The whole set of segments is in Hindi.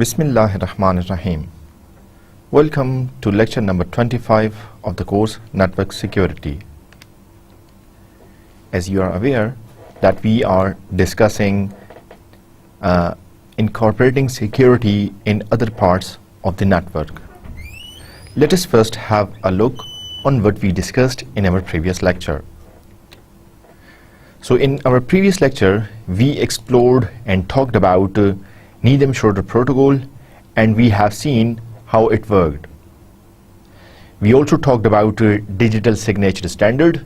Bismillahirrahmanirrahim. Welcome to lecture number 25 of the course Network Security. As you are aware that we are discussing incorporating security in other parts of the network. Let us first have a look on what we discussed in our previous lecture. So in our previous lecture, we explored and talked about Needham-Schroeder protocol, and we have seen how it worked. We also talked about digital signature standard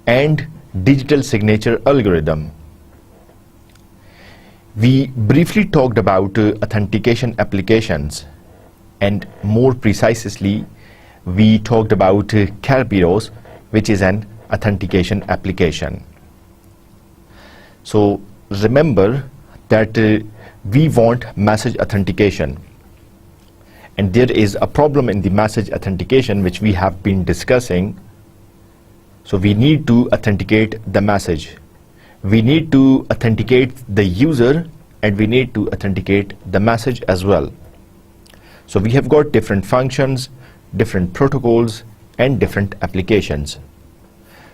and digital signature algorithm. We briefly talked about authentication applications, and more precisely, we talked about Kerberos, which is an authentication application. So remember that we want message authentication, and there is a problem in the message authentication which we have been discussing. So we need to authenticate the message, we need to authenticate the user, and we need to authenticate the message as well. So we have got different functions, different protocols, and different applications.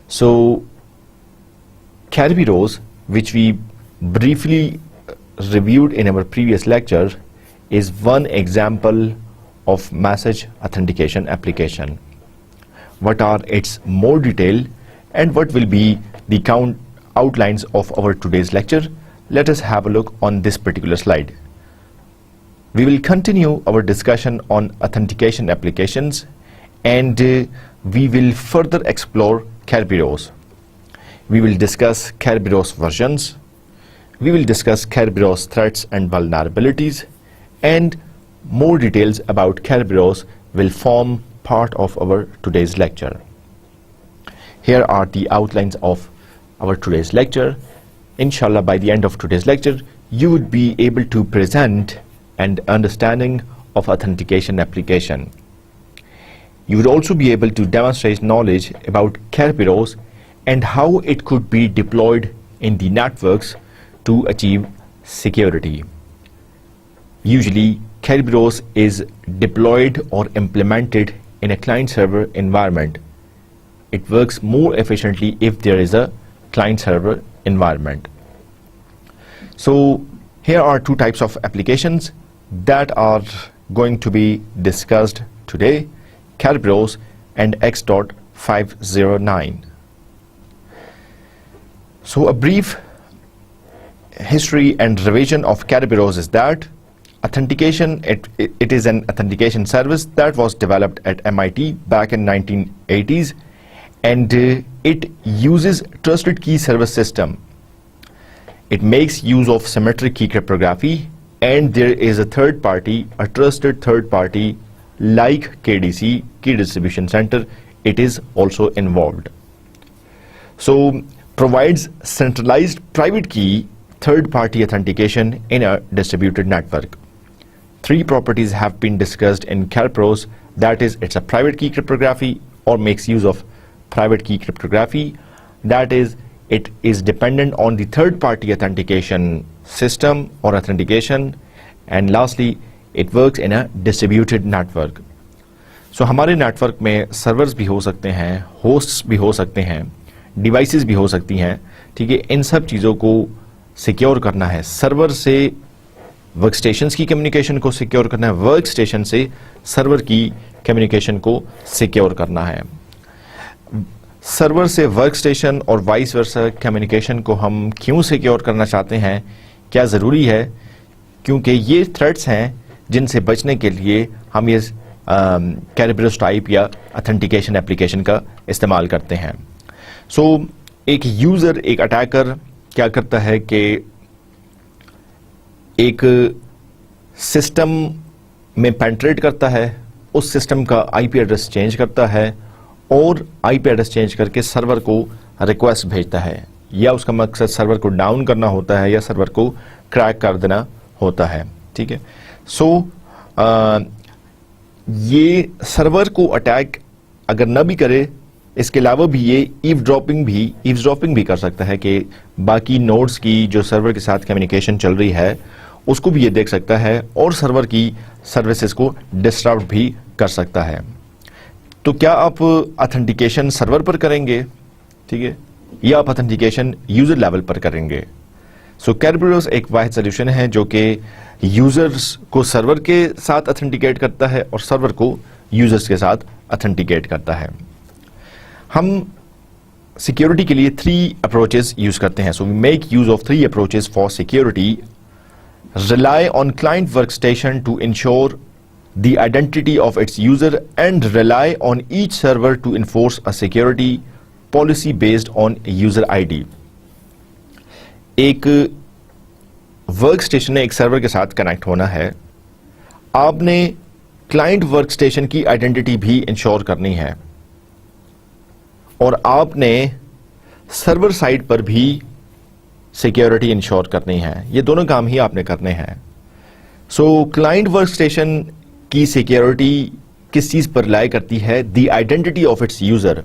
So Kerberos, which we briefly reviewed in our previous lecture, is one example of message authentication application. What are its more detail and what will be the outlines of our today's lecture? Let us have a look on this particular slide. We will continue our discussion on authentication applications, and we will further explore Kerberos. We will discuss Kerberos versions, we will discuss Kerberos threats and vulnerabilities, and more details about Kerberos will form part of our today's lecture. Here are the outlines of our today's lecture. Inshallah, by the end of today's lecture, you would be able to present an understanding of authentication application. You would also be able to demonstrate knowledge about Kerberos and how it could be deployed in the networks to achieve security. Usually, Kerberos is deployed or implemented in a client-server environment. It works more efficiently if there is a client-server environment. So here are two types of applications that are going to be discussed today: Kerberos and X.509. So a brief history and revision of Kerberos is that authentication, it is an authentication service that was developed at MIT back in 1980s, and it uses trusted key service system. It makes use of symmetric key cryptography, and there is a third party, a trusted third party like KDC, Key Distribution Center. It is also involved. So provides centralized private key third-party authentication in a distributed network. Three properties have been discussed in Kerberos. That is, it's a private key cryptography or makes use of private key cryptography. That is, it is dependent on the third-party authentication system or authentication. And lastly, it works in a distributed network. So हमारे नेटवर्क में सर्वर्स भी हो सकते हैं, होस्ट्स भी हो सकते हैं, डिवाइसेस भी हो सकती हैं, ठीक है। इन सब चीज़ों को सिक्योर करना है। सर्वर से वर्क स्टेशंस की कम्युनिकेशन को सिक्योर करना है, वर्क स्टेशन से सर्वर की कम्युनिकेशन को सिक्योर करना है। सर्वर से वर्क स्टेशन और वाइस वर्सा कम्युनिकेशन को हम क्यों सिक्योर करना चाहते हैं, क्या ज़रूरी है? क्योंकि ये थ्रेट्स हैं जिनसे बचने के लिए हम ये Kerberos टाइप या ऑथेंटिकेशन एप्लीकेशन का इस्तेमाल करते हैं। सो एक यूज़र, एक अटैकर क्या करता है कि एक सिस्टम में पेंट्रेट करता है, उस सिस्टम का आईपी एड्रेस चेंज करता है और आईपी एड्रेस चेंज करके सर्वर को रिक्वेस्ट भेजता है, या उसका मकसद सर्वर को डाउन करना होता है या सर्वर को क्रैक कर देना होता है, ठीक है। सो ये सर्वर को अटैक अगर न भी करे, इसके अलावा भी ये ईवड्रॉपिंग भी कर सकता है कि बाकी नोड्स की जो सर्वर के साथ कम्युनिकेशन चल रही है उसको भी ये देख सकता है और सर्वर की सर्विसेज को डिस्टर्ब भी कर सकता है। तो क्या आप ऑथेंटिकेशन सर्वर पर करेंगे, ठीक है, या आप ऑथेंटिकेशन यूजर लेवल पर करेंगे? सो Kerberos एक वाहिद सोल्यूशन है जो कि यूजर्स को सर्वर के साथ ऑथेंटिकेट करता है और सर्वर को यूजर्स के साथ ऑथेंटिकेट करता है। हम सिक्योरिटी के लिए 3 अप्रोचेस यूज करते हैं। So we make use of 3 approaches for security. Rely on client workstation to ensure the identity of its user and rely on each server to enforce a security policy based on user ID। एक वर्कस्टेशन ने एक सर्वर के साथ कनेक्ट होना है, आपने क्लाइंट वर्कस्टेशन की आइडेंटिटी भी इंश्योर करनी है और आपने सर्वर साइड पर भी सिक्योरिटी इंश्योर करनी है। ये दोनों काम ही आपने करने हैं। सो क्लाइंट वर्कस्टेशन की सिक्योरिटी किस चीज पर रिलाई करती है? The identity of its user.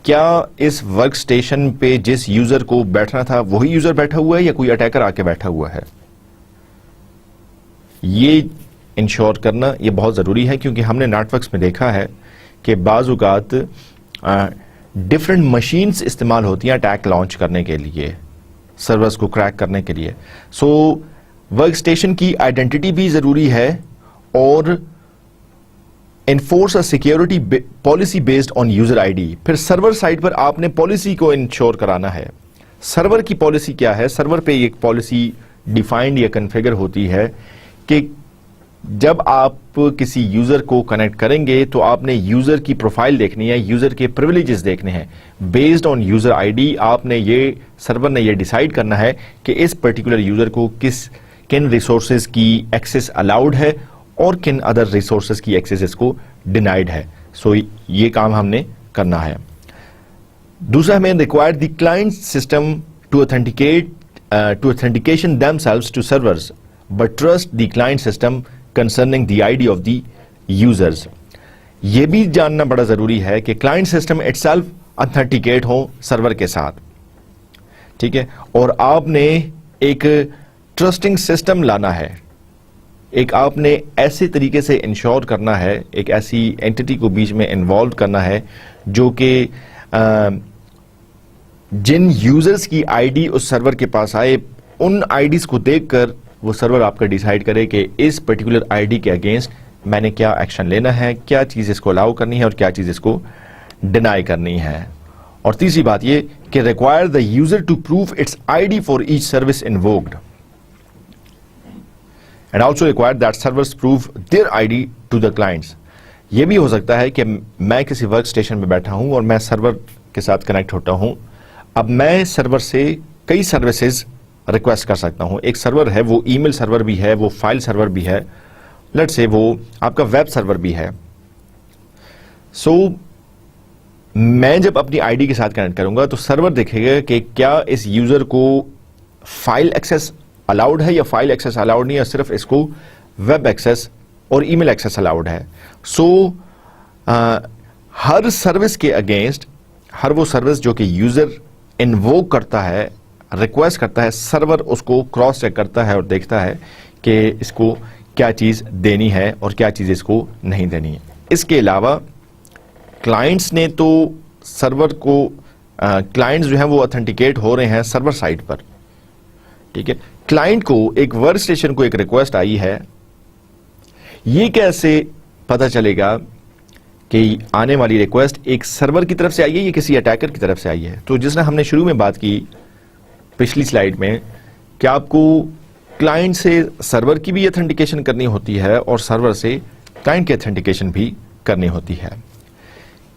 क्या इस वर्क स्टेशन पे जिस यूजर को बैठना था वही यूजर बैठा हुआ है या कोई अटैकर आके बैठा हुआ है? ये इंश्योर करना ये बहुत जरूरी है, क्योंकि हमने नेटवर्क्स में देखा है कि बाज़ औक़ात डिफरेंट मशीन्स इस्तेमाल होती हैं अटैक लॉन्च करने के लिए, सर्वर्स को क्रैक करने के लिए। सो वर्क स्टेशन की आइडेंटिटी भी जरूरी है और enforce a security policy based on user ID. फिर सर्वर साइड पर आपने पॉलिसी को इंश्योर कराना है। सर्वर की पॉलिसी क्या है? सर्वर पे एक पॉलिसी डिफाइंड या कॉन्फ़िगर होती है कि जब आप किसी यूजर को कनेक्ट करेंगे तो आपने यूजर की प्रोफाइल देखनी है, यूजर के प्रिविलेजेस देखने हैं। बेस्ड ऑन यूजर आईडी आपने ये सर्वर ने ये डिसाइड करना है कि इस पर्टिकुलर यूजर को किन रिसोर्सेज की एक्सेस अलाउड है और किन अदर रिसोर्सेज की एक्सेस को डिनाइड है। सो ये काम हमने करना है। दूसरा, हमें require the client system to authentication themselves to servers but trust the client system concerning the ID of the users. ये भी जानना बड़ा जरूरी है कि क्लाइंट सिस्टम इटसेल्फ ऑथेंटिकेट हो सर्वर के साथ, ठीक है, और आपने एक ट्रस्टिंग सिस्टम लाना है। एक आपने ऐसे तरीके से इंश्योर करना है, एक ऐसी एंटिटी को बीच में इन्वॉल्व करना है जो कि जिन यूजर्स की आईडी उस सर्वर के पास आए, उन आईडीज को देखकर वो सर्वर आपका डिसाइड करे कि इस पर्टिकुलर आईडी के अगेंस्ट मैंने क्या एक्शन लेना है, क्या चीज इसको अलाउ करनी है और क्या चीज इसको डिनाई करनी है। और तीसरी बात ये कि require the user to prove its ID for each service invoked and also require that servers prove their ID to the clients। ये भी हो सकता है कि मैं किसी वर्क स्टेशन में बैठा हूं और मैं सर्वर के साथ कनेक्ट होता हूं। अब मैं सर्वर से कई सर्विसेज रिक्वेस्ट कर सकता हूं। एक सर्वर है, वो ईमेल सर्वर भी है, वो फाइल सर्वर भी है, लेट्स से वो आपका वेब सर्वर भी है। सो मैं जब अपनी आईडी के साथ कनेक्ट करूंगा तो सर्वर देखेगा कि क्या इस यूजर को फाइल एक्सेस अलाउड है या फाइल एक्सेस अलाउड नहीं है, सिर्फ इसको वेब एक्सेस और ईमेल एक्सेस अलाउड है। सो हर सर्विस के अगेंस्ट, हर वो सर्विस जो कि यूजर इन्वोक करता है, रिक्वेस्ट करता है, सर्वर उसको क्रॉस चेक करता है और देखता है कि इसको क्या चीज देनी है और क्या चीज इसको नहीं देनी है। इसके अलावा क्लाइंट्स ने तो सर्वर को क्लाइंट्स जो है वो ऑथेंटिकेट हो रहे हैं सर्वर साइड पर, ठीक है। क्लाइंट को एक वर्क स्टेशन को एक रिक्वेस्ट आई है, ये कैसे पता चलेगा कि आने वाली रिक्वेस्ट एक सर्वर की तरफ से आई है या किसी अटैकर की तरफ से आई है? तो जिसने हमने शुरू में बात की पिछली स्लाइड में कि आपको क्लाइंट से सर्वर की भी ऑथेंटिकेशन करनी होती है और सर्वर से क्लाइंट की ऑथेंटिकेशन भी करनी होती है।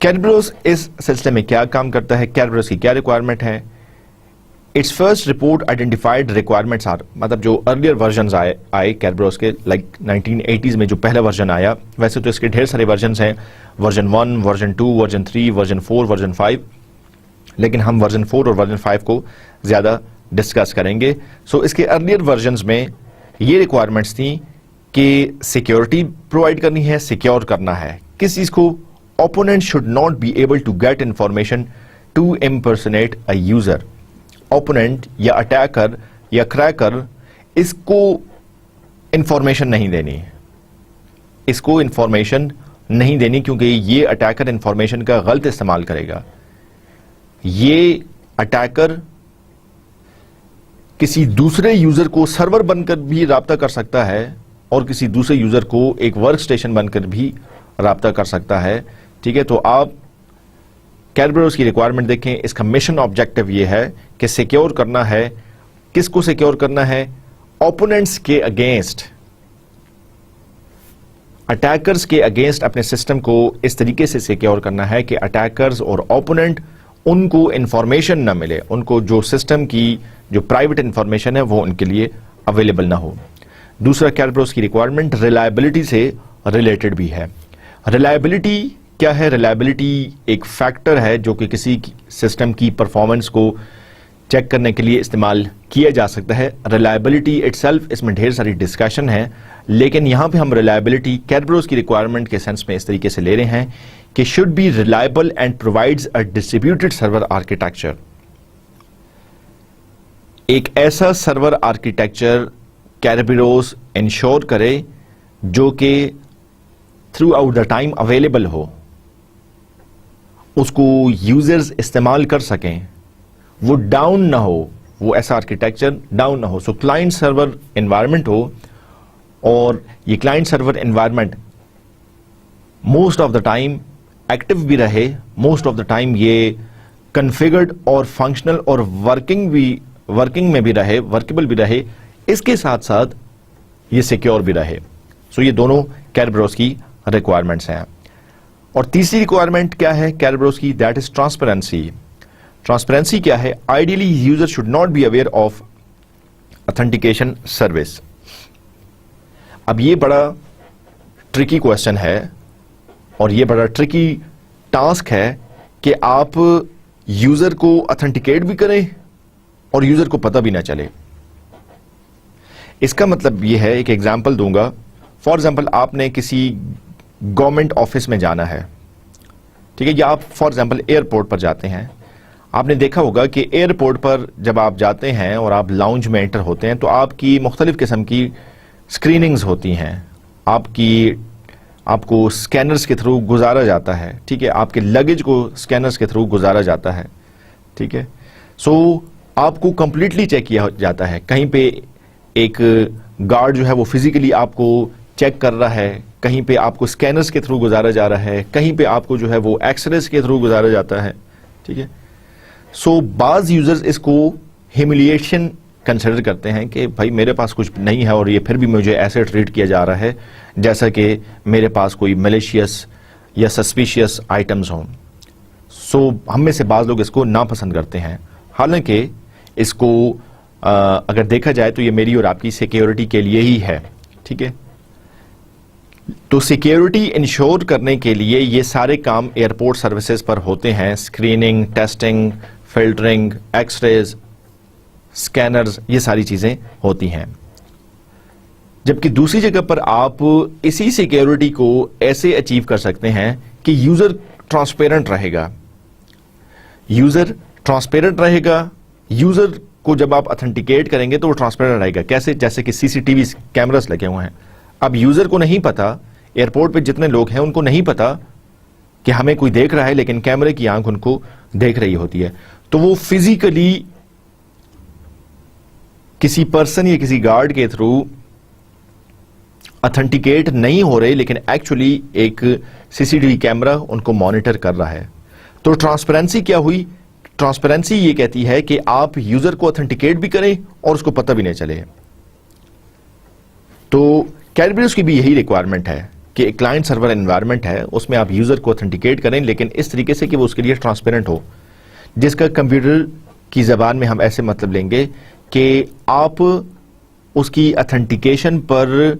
Kerberos इस सिलसिले में क्या काम करता है? Kerberos की क्या रिक्वायरमेंट है? Its first report identified requirements are, मतलब जो अर्लियर वर्जन आए Kerberos के, लाइक 1980s में जो पहला वर्जन आया, वैसे तो इसके ढेर सारे वर्जन हैं, version 1, version 2, version 3, version 4, version 5, लेकिन हम वर्जन 4 और वर्जन 5 को ज़्यादा डिस्कस करेंगे। सो इसके अर्लियर वर्जन्स में ये रिक्वायरमेंट्स थी कि सिक्योरिटी प्रोवाइड करनी है, सिक्योर करना है किस चीज़ को? Opponent should not be able to get information to impersonate a user. Opponent या अटैकर या क्रैकर इसको इंफॉर्मेशन नहीं देनी, इसको इंफॉर्मेशन नहीं देनी, क्योंकि ये अटैकर इंफॉर्मेशन का गलत इस्तेमाल करेगा। ये अटैकर किसी दूसरे यूजर को सर्वर बनकर भी राब्ता कर सकता है और किसी दूसरे यूजर को एक वर्क स्टेशन बनकर भी राब्ता कर सकता है। ठीक है, तो आप कैरबेरोस की रिक्वायरमेंट देखें। इसका मिशन ऑब्जेक्टिव ये है कि सिक्योर करना है, किसको सिक्योर करना है? ओपोनेंट्स के अगेंस्ट, अटैकर्स के अगेंस्ट अपने सिस्टम को इस तरीके से सिक्योर करना है कि अटैकर्स और ओपोनेंट उनको इंफॉर्मेशन ना मिले, उनको जो सिस्टम की जो प्राइवेट इंफॉर्मेशन है वो उनके लिए अवेलेबल ना हो। दूसरा कैरबेरोस की रिक्वायरमेंट रिलायबिलिटी से रिलेटेड भी है। रिलायबिलिटी क्या है? रिलायबिलिटी एक फैक्टर है जो कि किसी सिस्टम की परफॉर्मेंस को चेक करने के लिए इस्तेमाल किया जा सकता है। रिलायबिलिटी इटसेल्फ, इसमें ढेर सारी डिस्कशन है, लेकिन यहां पे हम रिलायबिलिटी कैरबेरोस की रिक्वायरमेंट के सेंस में इस तरीके से ले रहे हैं कि should be reliable and provides a distributed server architecture. एक ऐसा सर्वर आर्किटेक्चर कैरबेरोस इंश्योर करे जो कि through out the time available हो, उसको यूजर्स इस्तेमाल कर सकें, वो डाउन ना हो, वो ऐसा आर्किटेक्चर डाउन ना हो। सो क्लाइंट सर्वर एनवायरनमेंट हो और ये client server environment most of the time active भी रहे, मोस्ट ऑफ द टाइम ये कॉन्फ़िगर्ड और फंक्शनल और वर्किंग में भी रहे, वर्केबल भी रहे, इसके साथ साथ ये सिक्योर भी रहे। सो ये दोनों कैरबेरोस की रिक्वायरमेंट्स हैं। और तीसरी रिक्वायरमेंट क्या है कैरबेरोस की? That is transparency. ट्रांसपेरेंसी क्या है? Ideally user should not be aware of authentication service. अब ये बड़ा ट्रिकी क्वेश्चन है और ये बड़ा ट्रिकी टास्क है कि आप यूजर को ऑथेंटिकेट भी करें और यूजर को पता भी ना चले। इसका मतलब ये है, एक एग्जांपल दूंगा। फॉर एग्जांपल, आपने किसी गवर्नमेंट ऑफिस में जाना है, ठीक है, या आप फॉर एग्जांपल एयरपोर्ट पर जाते हैं। आपने देखा होगा कि एयरपोर्ट पर जब आप जाते हैं और आप लाउंज में एंटर होते हैं तो आपकी मुख्तलिफ किस्म की स्क्रीनिंग्स होती हैं, आपको स्कैनर्स के थ्रू गुजारा जाता है। ठीक है, आपके लगेज को स्कैनर्स के थ्रू गुजारा जाता है। ठीक है, सो आपको कंप्लीटली चेक किया जाता है। कहीं पे एक गार्ड जो है वो फिजिकली आपको चेक कर रहा है, कहीं पे आपको स्कैनर्स के थ्रू गुजारा जा रहा है, कहीं पे आपको जो है वो एक्सरेस के थ्रू गुजारा जाता है। ठीक है, सो बाज यूजर्स इसको ह्यूमिलिएशन कंसिडर करते हैं कि भाई मेरे पास कुछ नहीं है और ये फिर भी मुझे ऐसे ट्रीट किया जा रहा है जैसा कि मेरे पास कोई मैलिशियस या सस्पिशियस आइटम्स हों। सो हम में से बाज लोग इसको नापसंद करते हैं। हालांकि इसको अगर देखा जाए तो ये मेरी और आपकी सिक्योरिटी के लिए ही है। ठीक है, तो सिक्योरिटी इंश्योर करने के लिए ये सारे काम एयरपोर्ट सर्विसेज पर होते हैं। Screening, testing, filtering, X rays, scanners, ये सारी चीजें होती हैं। जबकि दूसरी जगह पर आप इसी सिक्योरिटी को ऐसे अचीव कर सकते हैं कि यूजर ट्रांसपेरेंट रहेगा। यूजर ट्रांसपेरेंट रहेगा, यूजर को जब आप ऑथेंटिकेट करेंगे तो वो ट्रांसपेरेंट रहेगा। कैसे? जैसे कि सीसीटीवी कैमरास लगे हुए हैं। अब यूजर को नहीं पता, एयरपोर्ट पे जितने लोग हैं उनको नहीं पता कि हमें कोई देख रहा है, लेकिन कैमरे की आंख उनको देख रही होती है। तो वो फिजिकली किसी पर्सन या किसी गार्ड के थ्रू ऑथेंटिकेट नहीं हो रहे, लेकिन एक्चुअली एक सीसीटीवी कैमरा उनको मॉनिटर कर रहा है। तो ट्रांसपेरेंसी क्या हुई? ट्रांसपेरेंसी ये कहती है कि आप यूजर को ऑथेंटिकेट भी करें और उसको पता भी नहीं चले। तो कैरबेरोस की भी यही रिक्वायरमेंट है कि एक क्लाइंट सर्वर एनवायरनमेंट है, उसमें आप यूजर को ऑथेंटिकेट करें, लेकिन इस तरीके से कि वो उसके लिए ट्रांसपेरेंट हो, जिसका कंप्यूटर की जबान में हम ऐसे मतलब लेंगे कि आप उसकी ऑथेंटिकेशन पर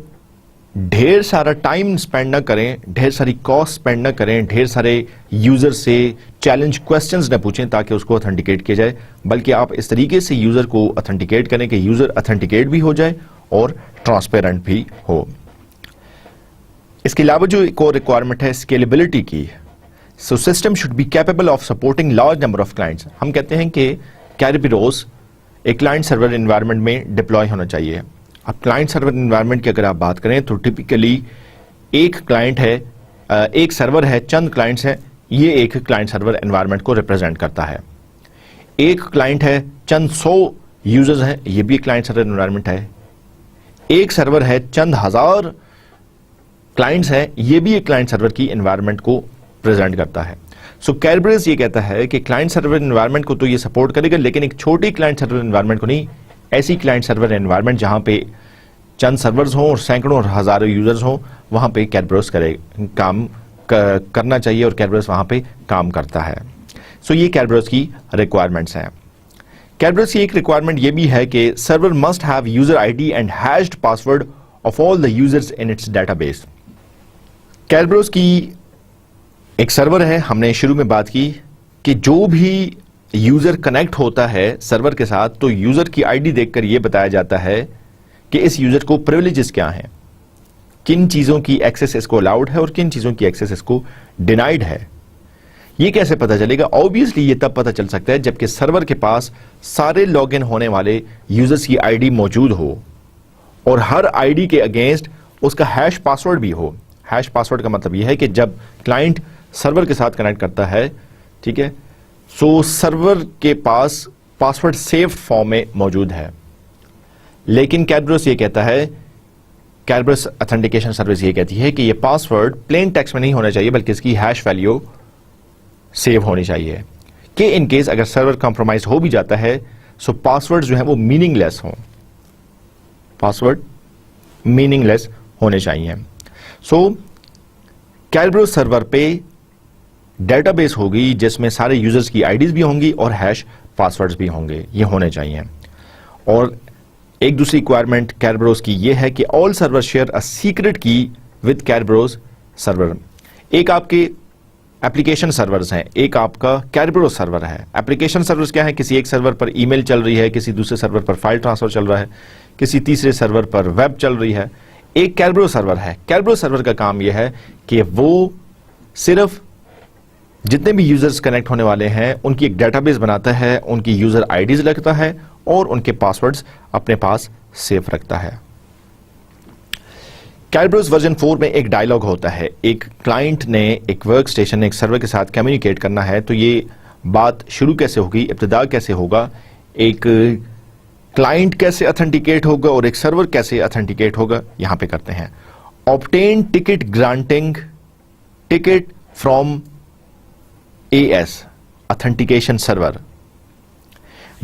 ढेर सारा टाइम स्पेंड ना करें, ढेर सारी कॉस्ट स्पेंड ना करें, ढेर सारे यूजर से चैलेंज क्वेश्चंस ना पूछें ताकि उसको ऑथेंटिकेट किया जाए, बल्कि आप इस तरीके से यूजर को ऑथेंटिकेट करें कि यूजर ऑथेंटिकेट भी हो जाए और ट्रांसपेरेंट भी हो। इसके अलावा जो एक और रिक्वायरमेंट है स्केलेबिलिटी की। So system should be capable of supporting large number of clients. हम कहते हैं कि कैरबेरोस एक क्लाइंट सर्वर एनवायरनमेंट में डिप्लॉय होना चाहिए। अब क्लाइंट सर्वर एनवायरनमेंट की अगर आप बात करें तो टिपिकली एक क्लाइंट है, एक सर्वर है, चंद क्लाइंट्स हैं, ये एक क्लाइंट सर्वर एनवायरनमेंट को रिप्रेजेंट करता है। एक क्लाइंट है, चंद 100 यूजर्स हैं, ये भी एक क्लाइंट सर्वर एनवायरनमेंट है। एक सर्वर है, चंद हजार क्लाइंट्स हैं, ये भी एक क्लाइंट सर्वर की एनवायरनमेंट को प्रेजेंट करता है। सो कैडबरीज ये कहता है कि क्लाइंट सर्वर एनवायरनमेंट को तो ये सपोर्ट करेगा, लेकिन एक छोटी क्लाइंट सर्वर एनवायरनमेंट को नहीं। ऐसी क्लाइंट सर्वर एनवायरनमेंट जहां पे चंद सर्वर्स हों और सैकड़ों और हजारों यूजर्स हों, वहां पे कैडबरीज काम करना चाहिए और कैडबरीज वहां पे काम करता है। सो ये कैडबरीज की रिक्वायरमेंट्स हैं। कैडबरीज की एक रिक्वायरमेंट ये भी है कि server must have user ID and hatched password of all the users in its database. Cadbury's की एक सर्वर है, हमने शुरू में बात की कि जो भी यूजर कनेक्ट होता है सर्वर के साथ, तो यूजर की आईडी देखकर यह बताया जाता है कि इस यूजर को प्रिविलेजेस क्या हैं, किन चीजों की एक्सेस इसको अलाउड है और किन चीजों की एक्सेस इसको डिनाइड है। ये कैसे पता चलेगा? ऑब्वियसली ये तब पता चल सकता है जबकि सर्वर के पास सारे लॉगिन होने वाले यूजर्स की आईडी मौजूद हो और हर आईडी के अगेंस्ट उसका हैश पासवर्ड भी हो। हैश पासवर्ड का मतलब यह है कि जब क्लाइंट सर्वर के साथ कनेक्ट करता है, ठीक है, सो सर्वर के पास पासवर्ड सेव फॉर्म में मौजूद है। लेकिन कैडबरीज ये कहता है, कैडबरीज ऑथेंटिकेशन सर्विस ये कहती है कि ये पासवर्ड प्लेन टेक्स्ट में नहीं होना चाहिए, बल्कि इसकी हैश वैल्यू सेव होनी चाहिए कि इन केस अगर सर्वर कॉम्प्रोमाइज हो भी जाता है, सो पासवर्ड जो है वो मीनिंगलेस हों, पासवर्ड मीनिंगलेस होने चाहिए। सो कैडबरीज सर्वर पे डेटाबेस होगी जिसमें सारे यूजर्स की आईडीज भी होंगी और हैश पासवर्ड्स भी होंगे, ये होने चाहिए। और एक दूसरी रिक्वायरमेंट कैडबरीज की ये है कि all server share a secret key with Cadbury's server. एक आपके एप्लीकेशन सर्वर्स हैं, एक आपका कैडबरीज सर्वर है। एप्लीकेशन सर्वर्स क्या है? किसी एक सर्वर पर ईमेल चल रही है, किसी दूसरे सर्वर पर फाइल ट्रांसफर चल रहा है, किसी तीसरे सर्वर पर वेब चल रही है। एक कैडबरीज सर्वर है। कैडबरीज सर्वर का काम यह है कि वो सिर्फ जितने भी यूजर्स कनेक्ट होने वाले हैं उनकी एक डेटाबेस बनाता है, उनकी यूजर आईडीज रखता है और उनके पासवर्ड्स अपने पास सेव रखता है। कैडबरीज वर्जन 4 में एक डायलॉग होता है। एक क्लाइंट ने एक वर्क स्टेशन, एक सर्वर के साथ कम्युनिकेट करना है, तो ये बात शुरू कैसे होगी, इब्तिदा कैसे होगा, एक क्लाइंट कैसे ऑथेंटिकेट होगा और एक सर्वर कैसे ऑथेंटिकेट होगा, यहां पे करते हैं। Obtain ticket granting ticket from AS authentication server.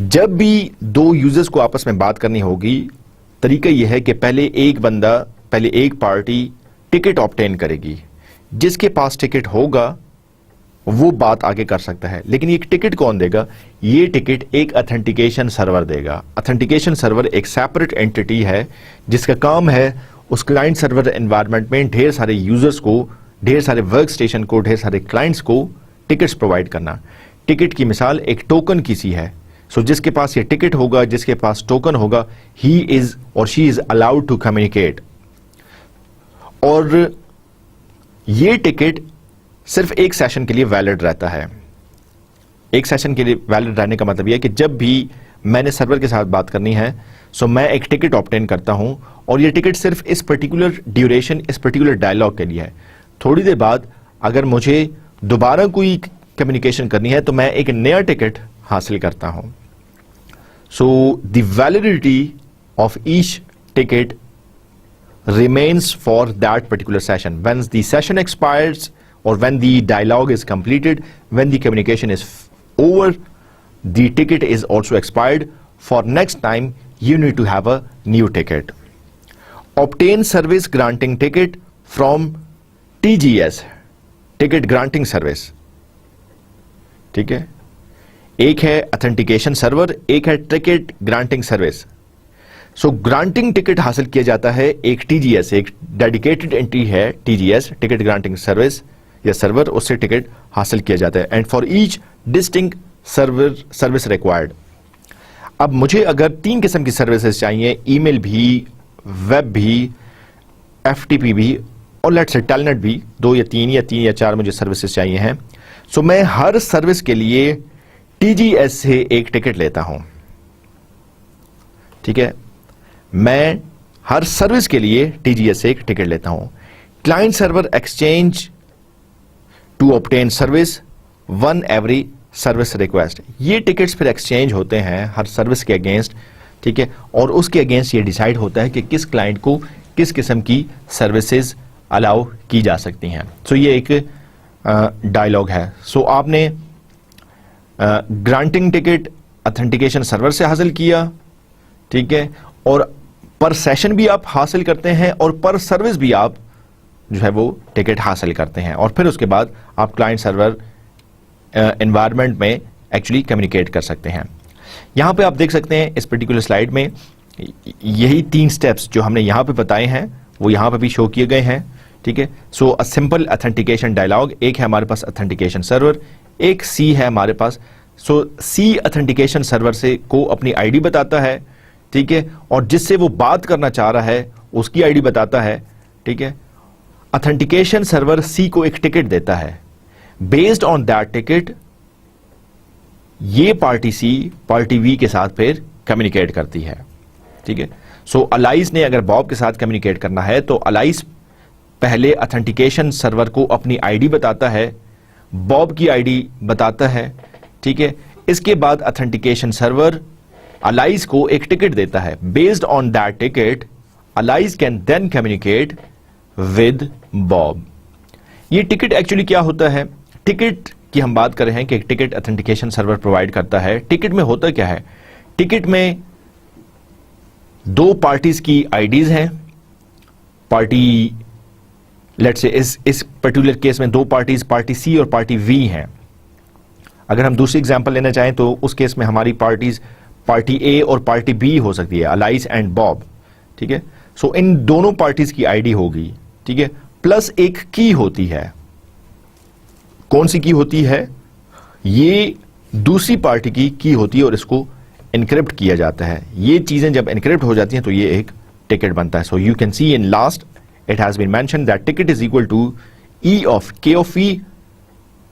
जब भी दो यूजर्स को आपस में बात करनी होगी, तरीका यह है कि पहले एक पार्टी टिकट ऑब्टेन करेगी। जिसके पास टिकट होगा वो बात आगे कर सकता है, लेकिन ये टिकट कौन देगा? ये टिकट एक ऑथेंटिकेशन सर्वर देगा। ऑथेंटिकेशन सर्वर एक सेपरेट एंटिटी है जिसका काम है उस क्लाइंट सर्वर एनवायरनमेंट में ढेर सारे यूजर्स को, ढेर सारे वर्क स्टेशन को, ढेर सारे क्लाइंट्स को टिकट्स प्रोवाइड करना। टिकट की मिसाल एक टोकन की सी है। सो जिसके पास ये टिकट होगा, जिसके पास टोकन होगा, ही इज और she is allowed to communicate. और ये टिकट सिर्फ एक सेशन के लिए वैलिड रहता है। एक सेशन के लिए वैलिड रहने का मतलब यह है कि जब भी मैंने सर्वर के साथ बात करनी है, सो मैं एक टिकट ऑब्टेन करता हूं और ये टिकट सिर्फ इस पर्टिकुलर ड्यूरेशन, इस पर्टिकुलर डायलॉग के लिए है। थोड़ी देर बाद अगर मुझे दोबारा कोई कम्युनिकेशन करनी है तो मैं एक नया टिकट हासिल करता हूं। So the validity of each ticket remains for that particular session. When the session expires or when the dialogue is completed, when the communication is over, the ticket is also expired. For next time, you need to have a new ticket. Obtain service granting ticket from TGS, ticket granting service. ठीक है, एक है authentication server, एक है ticket granting service. सो ग्रांटिंग टिकट हासिल किया जाता है एक टीजीएस, एक डेडिकेटेड एंटिटी है टीजीएस, टिकट ग्रांटिंग सर्विस या सर्वर, उससे टिकट हासिल किया जाता है। And for each distinct service required. अब मुझे अगर 3 किस्म की सर्विसेज चाहिए, ईमेल भी, वेब भी, एफटीपी भी और लेट्स से टेलनेट भी, 2 या 3 या 4 मुझे सर्विसेज चाहिए हैं। सो मैं हर सर्विस के लिए टीजीएस से एक टिकट लेता हूं। ठीक है, मैं हर सर्विस के लिए टीजीएस से एक टिकट लेता हूं। Client server exchange to obtain service on every service request. ये टिकट्स फिर एक्सचेंज होते हैं हर सर्विस के अगेंस्ट, ठीक है, और उसके अगेंस्ट ये डिसाइड होता है कि किस क्लाइंट को किस किस्म की सर्विसेज अलाउ की जा सकती हैं। सो ये एक डायलॉग है। सो आपने ग्रांटिंग टिकट ऑथेंटिकेशन सर्वर से हासिल किया, ठीक है, और पर सेशन भी आप हासिल करते हैं और पर सर्विस भी आप जो है वो टिकट हासिल करते हैं, और फिर उसके बाद आप क्लाइंट सर्वर एनवायरनमेंट में एक्चुअली कम्युनिकेट कर सकते हैं। यहां पे आप देख सकते हैं इस पर्टिकुलर स्लाइड में यही 3 स्टेप्स जो हमने यहां पे बताए हैं वो यहां पे भी शो किए गए हैं, ठीक है। So a simple authentication dialogue, एक है हमारे पास ऑथेंटिकेशन सर्वर, एक सी है हमारे पास। सो सी ऑथेंटिकेशन सर्वर से को अपनी आईडी बताता है, ठीक है, और जिससे वो बात करना चाह रहा है उसकी आईडी बताता है, ठीक है। ऑथेंटिकेशन सर्वर सी को एक टिकट देता है, बेस्ड ऑन दैट टिकट ये पार्टी सी पार्टी वी के साथ फिर कम्युनिकेट करती है, ठीक है। सो अलाइस ने अगर बॉब के साथ कम्युनिकेट करना है तो अलाइस पहले ऑथेंटिकेशन सर्वर को अपनी आईडी बताता है, बॉब की आईडी बताता है, ठीक है। इसके बाद ऑथेंटिकेशन सर्वर अलाइस को एक टिकट देता है, based on that ticket Alice can then communicate with Bob. ये टिकट एक्चुअली क्या होता है? टिकट की हम बात कर रहे हैं कि एक टिकट ऑथेंटिकेशन सर्वर प्रोवाइड करता है। टिकट में होता क्या है? टिकट में 2 पार्टीज की आईडीज हैं। पार्टी लेट्स से इस पर्टिकुलर केस में 2 पार्टीज पार्टी सी और पार्टी वी हैं। अगर हम दूसरी एग्जांपल लेना चाहें तो उस केस में हमारी पार्टीज पार्टी ए और पार्टी बी हो सकती है, अलाइस एंड बॉब, ठीक है। सो इन दोनों पार्टीज की आईडी होगी, ठीक है, प्लस एक की होती है। कौन सी की होती है? ये दूसरी पार्टी की की होती है और इसको एनक्रिप्ट किया जाता है। ये चीजें जब एनक्रिप्ट हो जाती हैं तो ये एक टिकट बनता है। So you can see in last it has been mentioned that ticket is equal to E of K of E,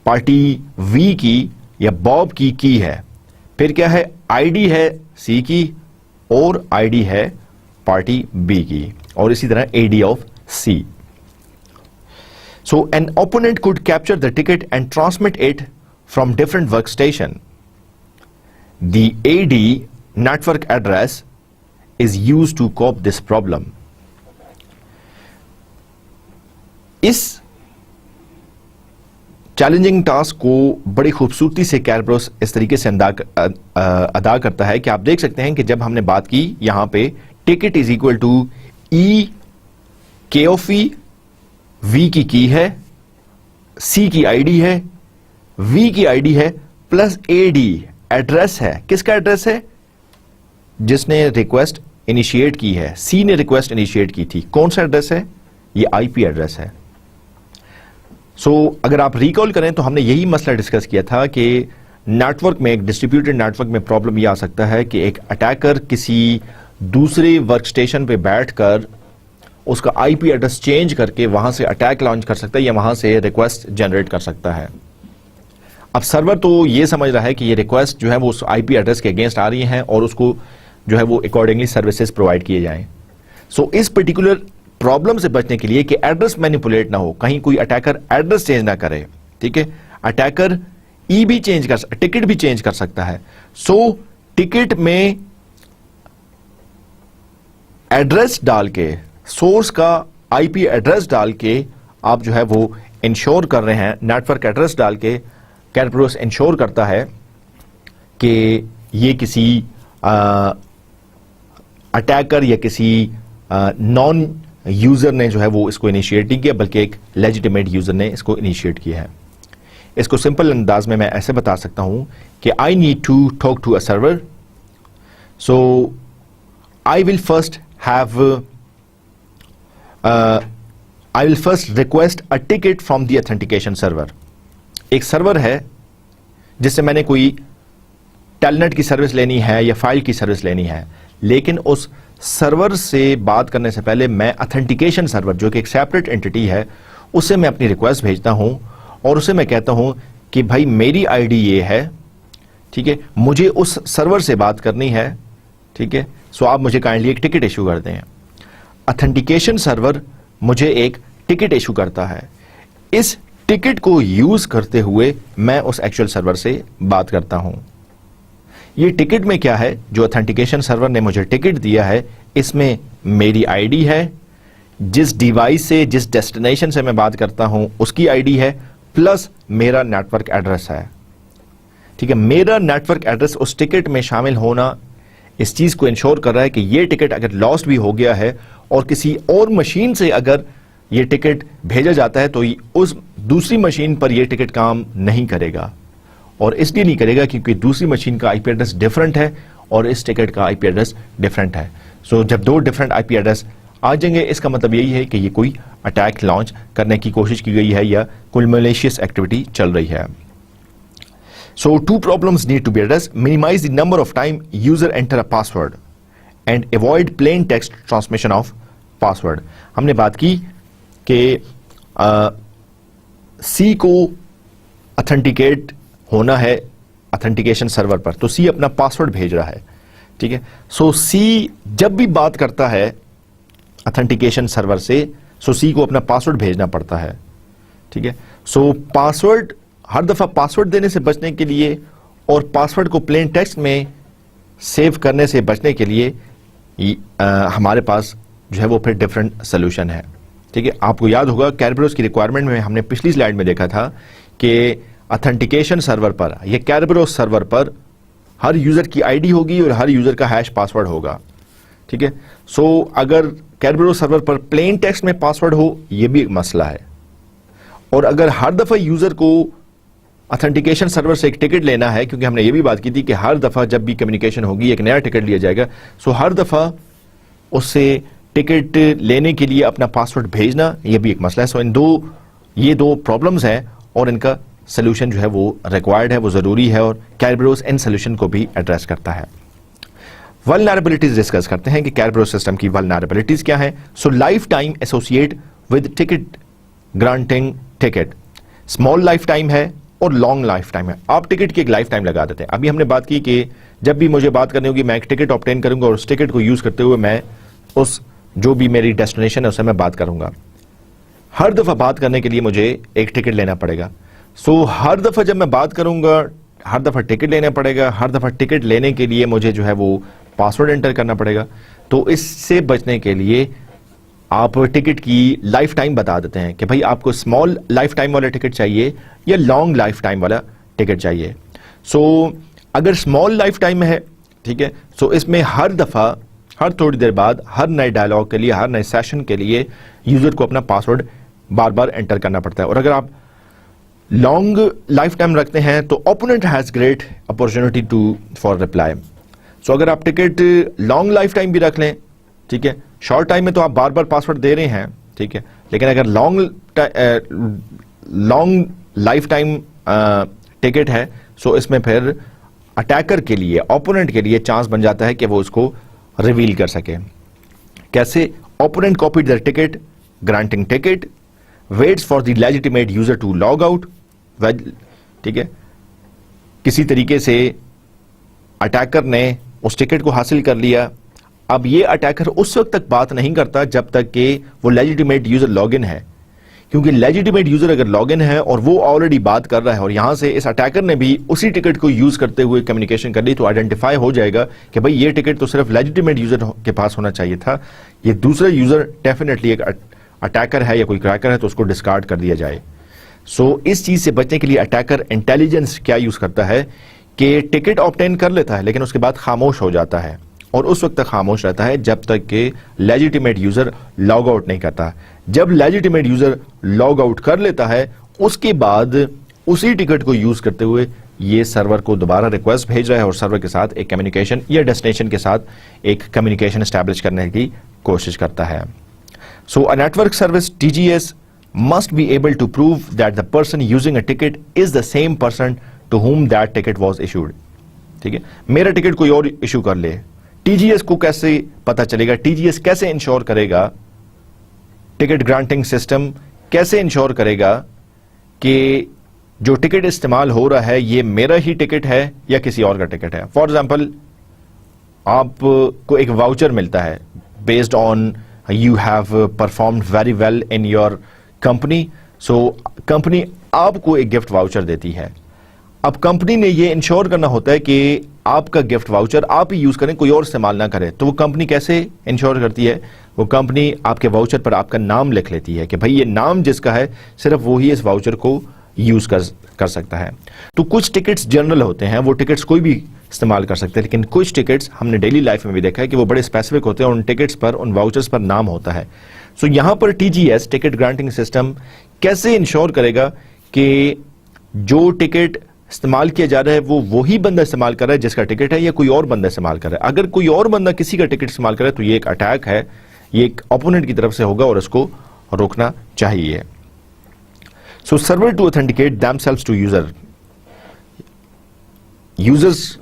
party V की या बॉब की है, फिर क्या है? आईडी है सी की और आईडी है पार्टी बी की, और इसी तरह AD of C. So an opponent could capture the ticket and transmit it from different workstation. The AD network address is used to cope this problem. इस चैलेंजिंग टास्क को बड़ी खूबसूरती से कैरब्रोस इस तरीके से अदा करता है कि आप देख सकते हैं कि जब हमने बात की यहां पे टिकट इज इक्वल टू ई के ऑफ ई, वी की है, सी की आईडी है, वी की आईडी है, प्लस एडी एड्रेस है। किसका एड्रेस है? जिसने रिक्वेस्ट इनिशिएट की है। सी ने रिक्वेस्ट इनिशिएट की थी। कौन सा एड्रेस है? ये आईपी एड्रेस है। अगर आप रिकॉल करें तो हमने यही मसला डिस्कस किया था कि नेटवर्क में, एक डिस्ट्रीब्यूटेड नेटवर्क में प्रॉब्लम यह आ सकता है कि एक अटैकर किसी दूसरे वर्क स्टेशन पर बैठकर उसका आईपी एड्रेस चेंज करके वहां से अटैक लॉन्च कर सकता है या वहां से रिक्वेस्ट जनरेट कर सकता है। अब सर्वर तो ये समझ रहा है कि ये रिक्वेस्ट जो है वो उस आईपी एड्रेस के अगेंस्ट आ रही हैं और उसको जो है वो अकॉर्डिंगली सर्विसेज प्रोवाइड किए जाएं। इस पर्टिकुलर प्रॉब्लम से बचने के लिए कि एड्रेस मैनिपुलेट ना हो, कहीं कोई अटैकर एड्रेस चेंज ना करे, ठीक है, अटैकर ई भी चेंज कर, टिकट भी चेंज कर सकता है। टिकट में एड्रेस डाल के, सोर्स का आईपी एड्रेस डाल के आप जो है वो इंश्योर कर रहे हैं, नेटवर्क एड्रेस डाल के कैरब्रोस इंश्योर करता है कि ये किसी अटैकर या किसी नॉन यूजर ने जो है वो इसको इनिशिएट नहीं किया, बल्कि एक लेजिटिमेट यूजर ने इसको इनिशिएट किया है। इसको सिंपल अंदाज में मैं ऐसे बता सकता हूं कि I need to talk to a server, so I will first request a ticket from the authentication server. एक सर्वर है जिससे मैंने कोई टेलनेट की सर्विस लेनी है या फाइल की सर्विस लेनी है, लेकिन उस सर्वर से बात करने से पहले मैं ऑथेंटिकेशन सर्वर, जो कि एक सेपरेट एंटिटी है, उससे मैं अपनी रिक्वेस्ट भेजता हूं और उसे मैं कहता हूं कि भाई मेरी आईडी ये है, ठीक है, मुझे उस सर्वर से बात करनी है, ठीक है, सो आप मुझे काइंडली एक टिकट इशू कर दें। ऑथेंटिकेशन सर्वर मुझे एक टिकट इशू करता है। इस टिकट को यूज करते हुए मैं उस एक्चुअल सर्वर से बात करता हूं। ये टिकट में क्या है, जो ऑथेंटिकेशन सर्वर ने मुझे टिकट दिया है, इसमें मेरी आईडी है, जिस डिवाइस से, जिस डेस्टिनेशन से मैं बात करता हूं उसकी आईडी है, प्लस मेरा नेटवर्क एड्रेस है। ठीक है, मेरा नेटवर्क एड्रेस उस टिकट में शामिल होना इस चीज को इंश्योर कर रहा है कि ये टिकट अगर लॉस्ट भी हो गया है और किसी और मशीन से अगर ये टिकट भेजा जाता है तो उस दूसरी मशीन पर ये टिकट काम नहीं करेगा। और इसलिए नहीं करेगा क्योंकि दूसरी मशीन का आईपी एड्रेस डिफरेंट है और इस टिकट का आईपी एड्रेस डिफरेंट है। सो जब दो डिफरेंट आईपी एड्रेस आ जाएंगे, इसका मतलब यही है कि ये कोई अटैक लॉन्च करने की कोशिश की गई है या कोई मैलिशियस एक्टिविटी चल रही है। So two problems need to be addressed. Minimize the number of time user enter a password and avoid plain text transmission of password. हमने बात की कि C को ऑथेंटिकेट होना है ऑथेंटिकेशन सर्वर पर, तो C अपना पासवर्ड भेज रहा है। ठीक है, सो C जब भी बात करता है ऑथेंटिकेशन सर्वर से, सो C को अपना पासवर्ड भेजना पड़ता है। ठीक है, सो पासवर्ड हर दफा पासवर्ड देने से बचने के लिए और पासवर्ड को प्लेन टेक्स्ट में सेव करने से बचने के लिए हमारे पास जो है वो फिर डिफरेंट सोल्यूशन है। ठीक है, आपको याद होगा कैरबरोस की रिक्वायरमेंट में हमने पिछली स्लाइड में देखा था कि ऑथेंटिकेशन सर्वर पर या कैरबरोस सर्वर पर हर यूजर की आईडी होगी और हर यूजर का हैश पासवर्ड होगा। ठीक है, सो अगर कैरबरोस सर्वर पर प्लेन टेक्स्ट में पासवर्ड हो, यह भी एक मसला है। और अगर हर दफा यूजर को ऑथेंटिकेशन सर्वर से एक टिकट लेना है, क्योंकि हमने ये भी बात की थी कि हर दफा जब भी कम्युनिकेशन होगी एक नया टिकट लिया जाएगा, सो हर दफा उससे टिकट लेने के लिए अपना पासवर्ड भेजना ये भी एक मसला है। सो ये दो प्रॉब्लम्स हैं और इनका सोल्यूशन जो है वो रिक्वायर्ड है, वो जरूरी है, और कैरबरोस इन सोल्यूशन को भी एड्रेस करता है। वल्नरेबिलिटीज डिस्कस करते हैं कि कैरबरोस सिस्टम की वल्नरेबिलिटीज क्या है। So life time associate with ticket granting ticket, small life time है और लॉन्ग लाइफ टाइम है। आप टिकट की एक लाइफ टाइम लगा देते हैं। अभी हमने बात की कि जब भी मुझे बात करनी होगी मैं एक टिकट ऑब्टेन करूंगा और उस टिकट को यूज करते हुए मैं उस जो भी मेरी डेस्टिनेशन है उससे मैं बात करूंगा। हर दफा बात करने के लिए मुझे एक टिकट लेना पड़ेगा। सो हर दफा जब मैं बात करूंगा हर दफा टिकट लेना पड़ेगा, हर दफा टिकट लेने के लिए मुझे जो है वो पासवर्ड एंटर करना पड़ेगा। तो इससे बचने के लिए आप टिकट की लाइफ टाइम बता देते हैं कि भाई आपको स्मॉल लाइफ टाइम वाला टिकट चाहिए या लॉन्ग लाइफ टाइम वाला टिकट चाहिए। सो अगर स्मॉल लाइफ टाइम है, ठीक है, सो इसमें हर दफा हर थोड़ी देर बाद हर नए डायलॉग के लिए, हर नए सेशन के लिए यूजर को अपना पासवर्ड बार बार एंटर करना पड़ता है। और अगर आप लॉन्ग लाइफ टाइम रखते हैं तो opponent has great opportunity to for reply. So अगर आप टिकट लॉन्ग लाइफ टाइम भी रख लें, ठीक है, शॉर्ट टाइम में तो आप बार बार पासवर्ड दे रहे हैं, ठीक है, लेकिन अगर लॉन्ग लाइफ टाइम टिकट है, सो इसमें फिर अटैकर के लिए, ओपोनेंट के लिए चांस बन जाता है कि वो उसको रिवील कर सके। कैसे? Opponent copied the ticket granting ticket, waits for the legitimate user to log out. ठीक है, किसी तरीके से अटैकर ने उस टिकट को हासिल कर लिया। अब ये अटैकर उस वक्त तक बात नहीं करता जब तक कि वो लेजिटिमेट यूजर लॉगिन है, क्योंकि लेजिटिमेट यूजर अगर लॉगिन है और वो ऑलरेडी बात कर रहा है और यहां से इस अटैकर ने भी उसी टिकट को यूज करते हुए कम्युनिकेशन कर ली, तो आइडेंटिफाई हो जाएगा कि भाई ये टिकट तो सिर्फ लेजिटिमेट यूजर के पास होना चाहिए था, ये दूसरा यूजर डेफिनेटली एक अटैकर है या कोई क्रैकर है, तो उसको डिस्कार्ड कर दिया जाए। सो इस चीज से बचने के लिए अटैकर इंटेलिजेंस क्या यूज करता है कि टिकट ऑब्टेन कर लेता है लेकिन उसके बाद खामोश हो जाता है, और उस वक्त तक खामोश रहता है जब तक कि लेजिटिमेट यूजर लॉग आउट नहीं करता। जब लेजिटिमेट यूजर लॉग आउट कर लेता है, उसके बाद उसी टिकट को यूज करते हुए ये सर्वर को दोबारा रिक्वेस्ट भेज रहा है और सर्वर के साथ एक कम्युनिकेशन या डेस्टिनेशन के साथ एक कम्युनिकेशन एस्टैब्लिश करने की कोशिश करता है। So uh network service TGS must be able to prove that the person using a ticket is the same person to whom that ticket was issued। ठीक है, मेरा टिकट कोई और इशू कर ले, TGS को कैसे पता चलेगा? TGS कैसे इंश्योर करेगा, टिकट ग्रांटिंग सिस्टम कैसे इंश्योर करेगा कि जो टिकट इस्तेमाल हो रहा है ये मेरा ही टिकट है या किसी और का टिकट है? फॉर एग्जाम्पल, आपको एक वाउचर मिलता है based on you have performed very well in your company, so company आपको एक गिफ्ट वाउचर देती है। अब कंपनी ने ये इंश्योर करना होता है कि आपका गिफ्ट वाउचर आप ही यूज करें, कोई और इस्तेमाल ना करे। तो वो कंपनी कैसे इंश्योर करती है? वो कंपनी आपके वाउचर पर आपका नाम लिख लेती है कि भाई ये नाम जिसका है सिर्फ वो ही इस वाउचर को यूज कर सकता है। तो कुछ टिकट्स जनरल होते हैं, वो टिकट्स कोई भी इस्तेमाल कर सकते हैं, लेकिन कुछ टिकट्स हमने डेली लाइफ में भी देखा है कि वो बड़े स्पेसिफिक होते हैं, उन टिकट्स पर, उन वाउचर्स पर नाम होता है। सो यहां पर टीजीएस, टिकट ग्रांटिंग सिस्टम, कैसे इंश्योर करेगा कि जो टिकट इस्तेमाल किया जा रहा है वो वही बंदा इस्तेमाल कर रहा है जिसका टिकट है, या कोई और बंदा इस्तेमाल कर रहा है? अगर कोई और बंदा किसी का टिकट इस्तेमाल कर रहा है तो ये एक अटैक है, ये एक ओपोनेंट की तरफ से होगा और इसको रोकना चाहिए। So server to authenticate themselves to user, users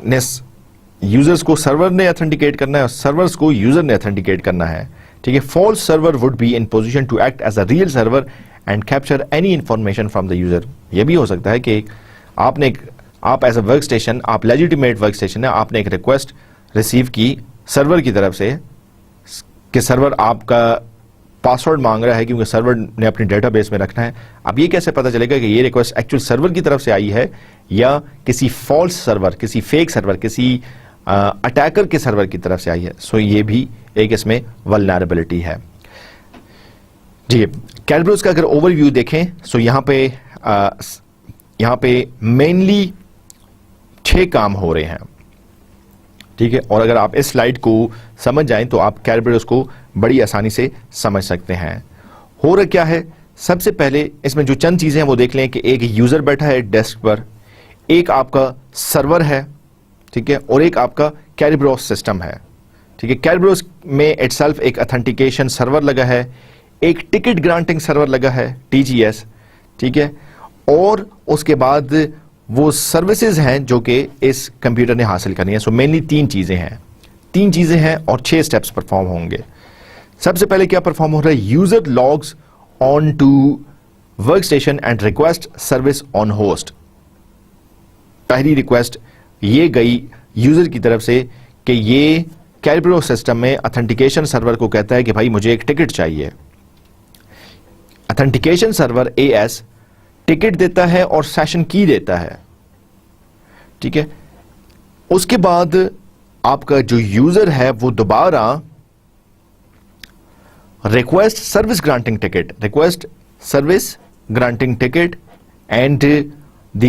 को सर्वर ने ऑथेंटिकेट करना है और सर्वर्स को यूजर ने ऑथेंटिकेट करना है। ठीक है, false server would be in position to act as a real server and capture any information from the user. यह भी हो सकता है कि आप एज अ वर्क स्टेशन, आप लेजिटिमेट वर्क स्टेशन है, आपने एक रिक्वेस्ट रिसीव की सर्वर की तरफ से कि सर्वर आपका पासवर्ड मांग रहा है क्योंकि सर्वर ने अपनी डेटाबेस में रखना है। अब ये कैसे पता चलेगा कि ये रिक्वेस्ट एक्चुअल सर्वर की तरफ से आई है या किसी फॉल्स सर्वर, किसी फेक सर्वर, किसी अटैकर के सर्वर की तरफ से आई है? सो ये भी एक इसमें वल्नरेबिलिटी है। जी, कैरबरोस का अगर ओवरव्यू देखें, सो यहाँ पे मेनली 6 काम हो रहे हैं। ठीक है, और अगर आप इस स्लाइड को समझ जाएं तो आप कैरबरोस को बड़ी आसानी से समझ सकते हैं। हो रहा क्या है, सबसे पहले इसमें जो चंद चीजें हैं वो देख लें कि एक यूजर बैठा है डेस्क पर, एक आपका सर्वर है, ठीक है, और एक आपका कैरबरोस सिस्टम है। ठीक है, कैरबरोस में इटसेल्फ एक ऑथेंटिकेशन सर्वर लगा है, एक टिकट ग्रांटिंग सर्वर लगा है टीजीएस, ठीक है, और उसके बाद वो सर्विसेज हैं जो कि इस कंप्यूटर ने हासिल करनी है। सो मेनली 3 चीजें हैं और 6 स्टेप्स परफॉर्म होंगे। सबसे पहले क्या परफॉर्म हो रहा है? User logs on to work station and request service on host. पहली रिक्वेस्ट ये गई यूजर की तरफ से कि ये कैरबरोस सिस्टम में ऑथेंटिकेशन सर्वर को कहता है कि भाई मुझे एक टिकट चाहिए। ऑथेंटिकेशन सर्वर AS टिकट देता है और सेशन की देता है। ठीक है, उसके बाद आपका जो यूजर है वो दोबारा request service granting ticket and the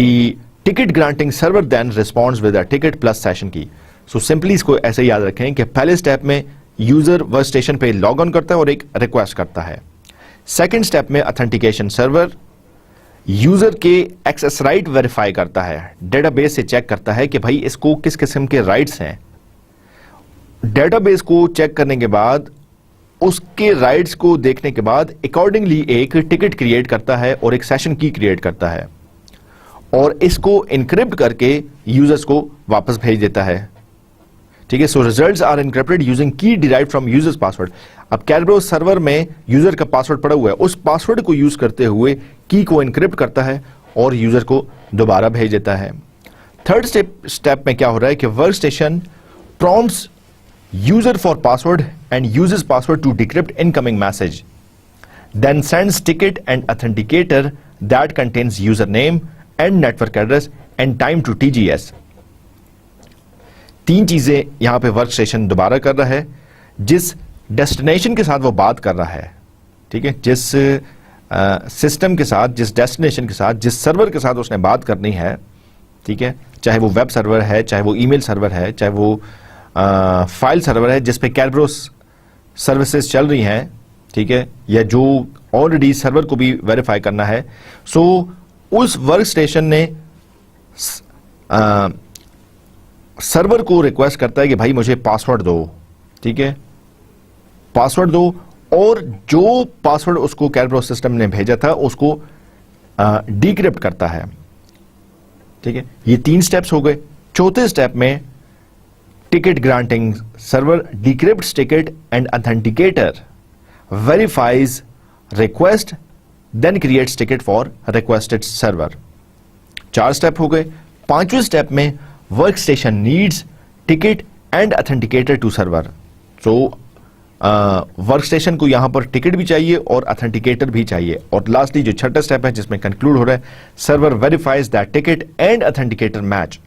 ticket granting server then responds with a ticket plus session की। सो सिंपली इसको ऐसे याद रखें कि पहले स्टेप में यूजर वर्क स्टेशन पे लॉग ऑन करता है और एक रिक्वेस्ट करता है। सेकेंड स्टेप में ऑथेंटिकेशन सर्वर यूजर के एक्सेस राइट वेरीफाई करता है, डेटाबेस से चेक करता है कि भाई इसको किस किस्म के राइट्स हैं। डेटाबेस को चेक करने के बाद, उसके राइट्स को देखने के बाद अकॉर्डिंगली एक टिकट क्रिएट करता है और एक सेशन की क्रिएट करता है और इसको इनक्रिप्ट करके यूजर्स को वापस भेज देता है। ठीक है, सो रिजल्ट्स आर इनक्रिप्टेड यूजिंग की डिराइव्ड फ्रॉम यूजर्स पासवर्ड। अब कैरबरोस सर्वर में यूजर का पासवर्ड पड़ा हुआ है, उस पासवर्ड को यूज करते हुए की को इनक्रिप्ट करता है और यूजर को दोबारा भेज देता है। थर्ड स्टेप में क्या हो रहा है कि work station prompts user for password and uses password to decrypt incoming message, then sends ticket and authenticator that contains user name and network address and time to TGS. 3 चीजें यहां पे वर्क स्टेशन दोबारा कर रहा है। जिस डेस्टिनेशन के साथ वो बात कर रहा है, ठीक है, जिस सिस्टम के साथ, जिस डेस्टिनेशन के साथ, जिस सर्वर के साथ उसने बात करनी है, ठीक है, चाहे वो वेब सर्वर है, चाहे वो ईमेल सर्वर है, चाहे वो फाइल सर्वर है जिस पे कैरबरोस सर्विसेज चल रही हैं, ठीक है, या जो ऑलरेडी सर्वर को भी वेरीफाई करना है। सो उस वर्क स्टेशन ने सर्वर को रिक्वेस्ट करता है कि भाई मुझे पासवर्ड दो, ठीक है, पासवर्ड दो, और जो पासवर्ड उसको कैरबरोस सिस्टम ने भेजा था उसको डिक्रिप्ट करता है। ठीक है, ये 3 स्टेप्स हो गए। चौथे स्टेप में ticket granting server decrypts ticket and authenticator verifies request then creates ticket for requested server. 4 step हो गए। 5वें स्टेप में work station needs ticket and authenticator to server. So work station को यहां पर टिकट भी चाहिए और अथेंटिकेटर भी चाहिए। और लास्टली जो छठा स्टेप है जिसमें कंक्लूड हो रहा है, server verifies that ticket and authenticator match.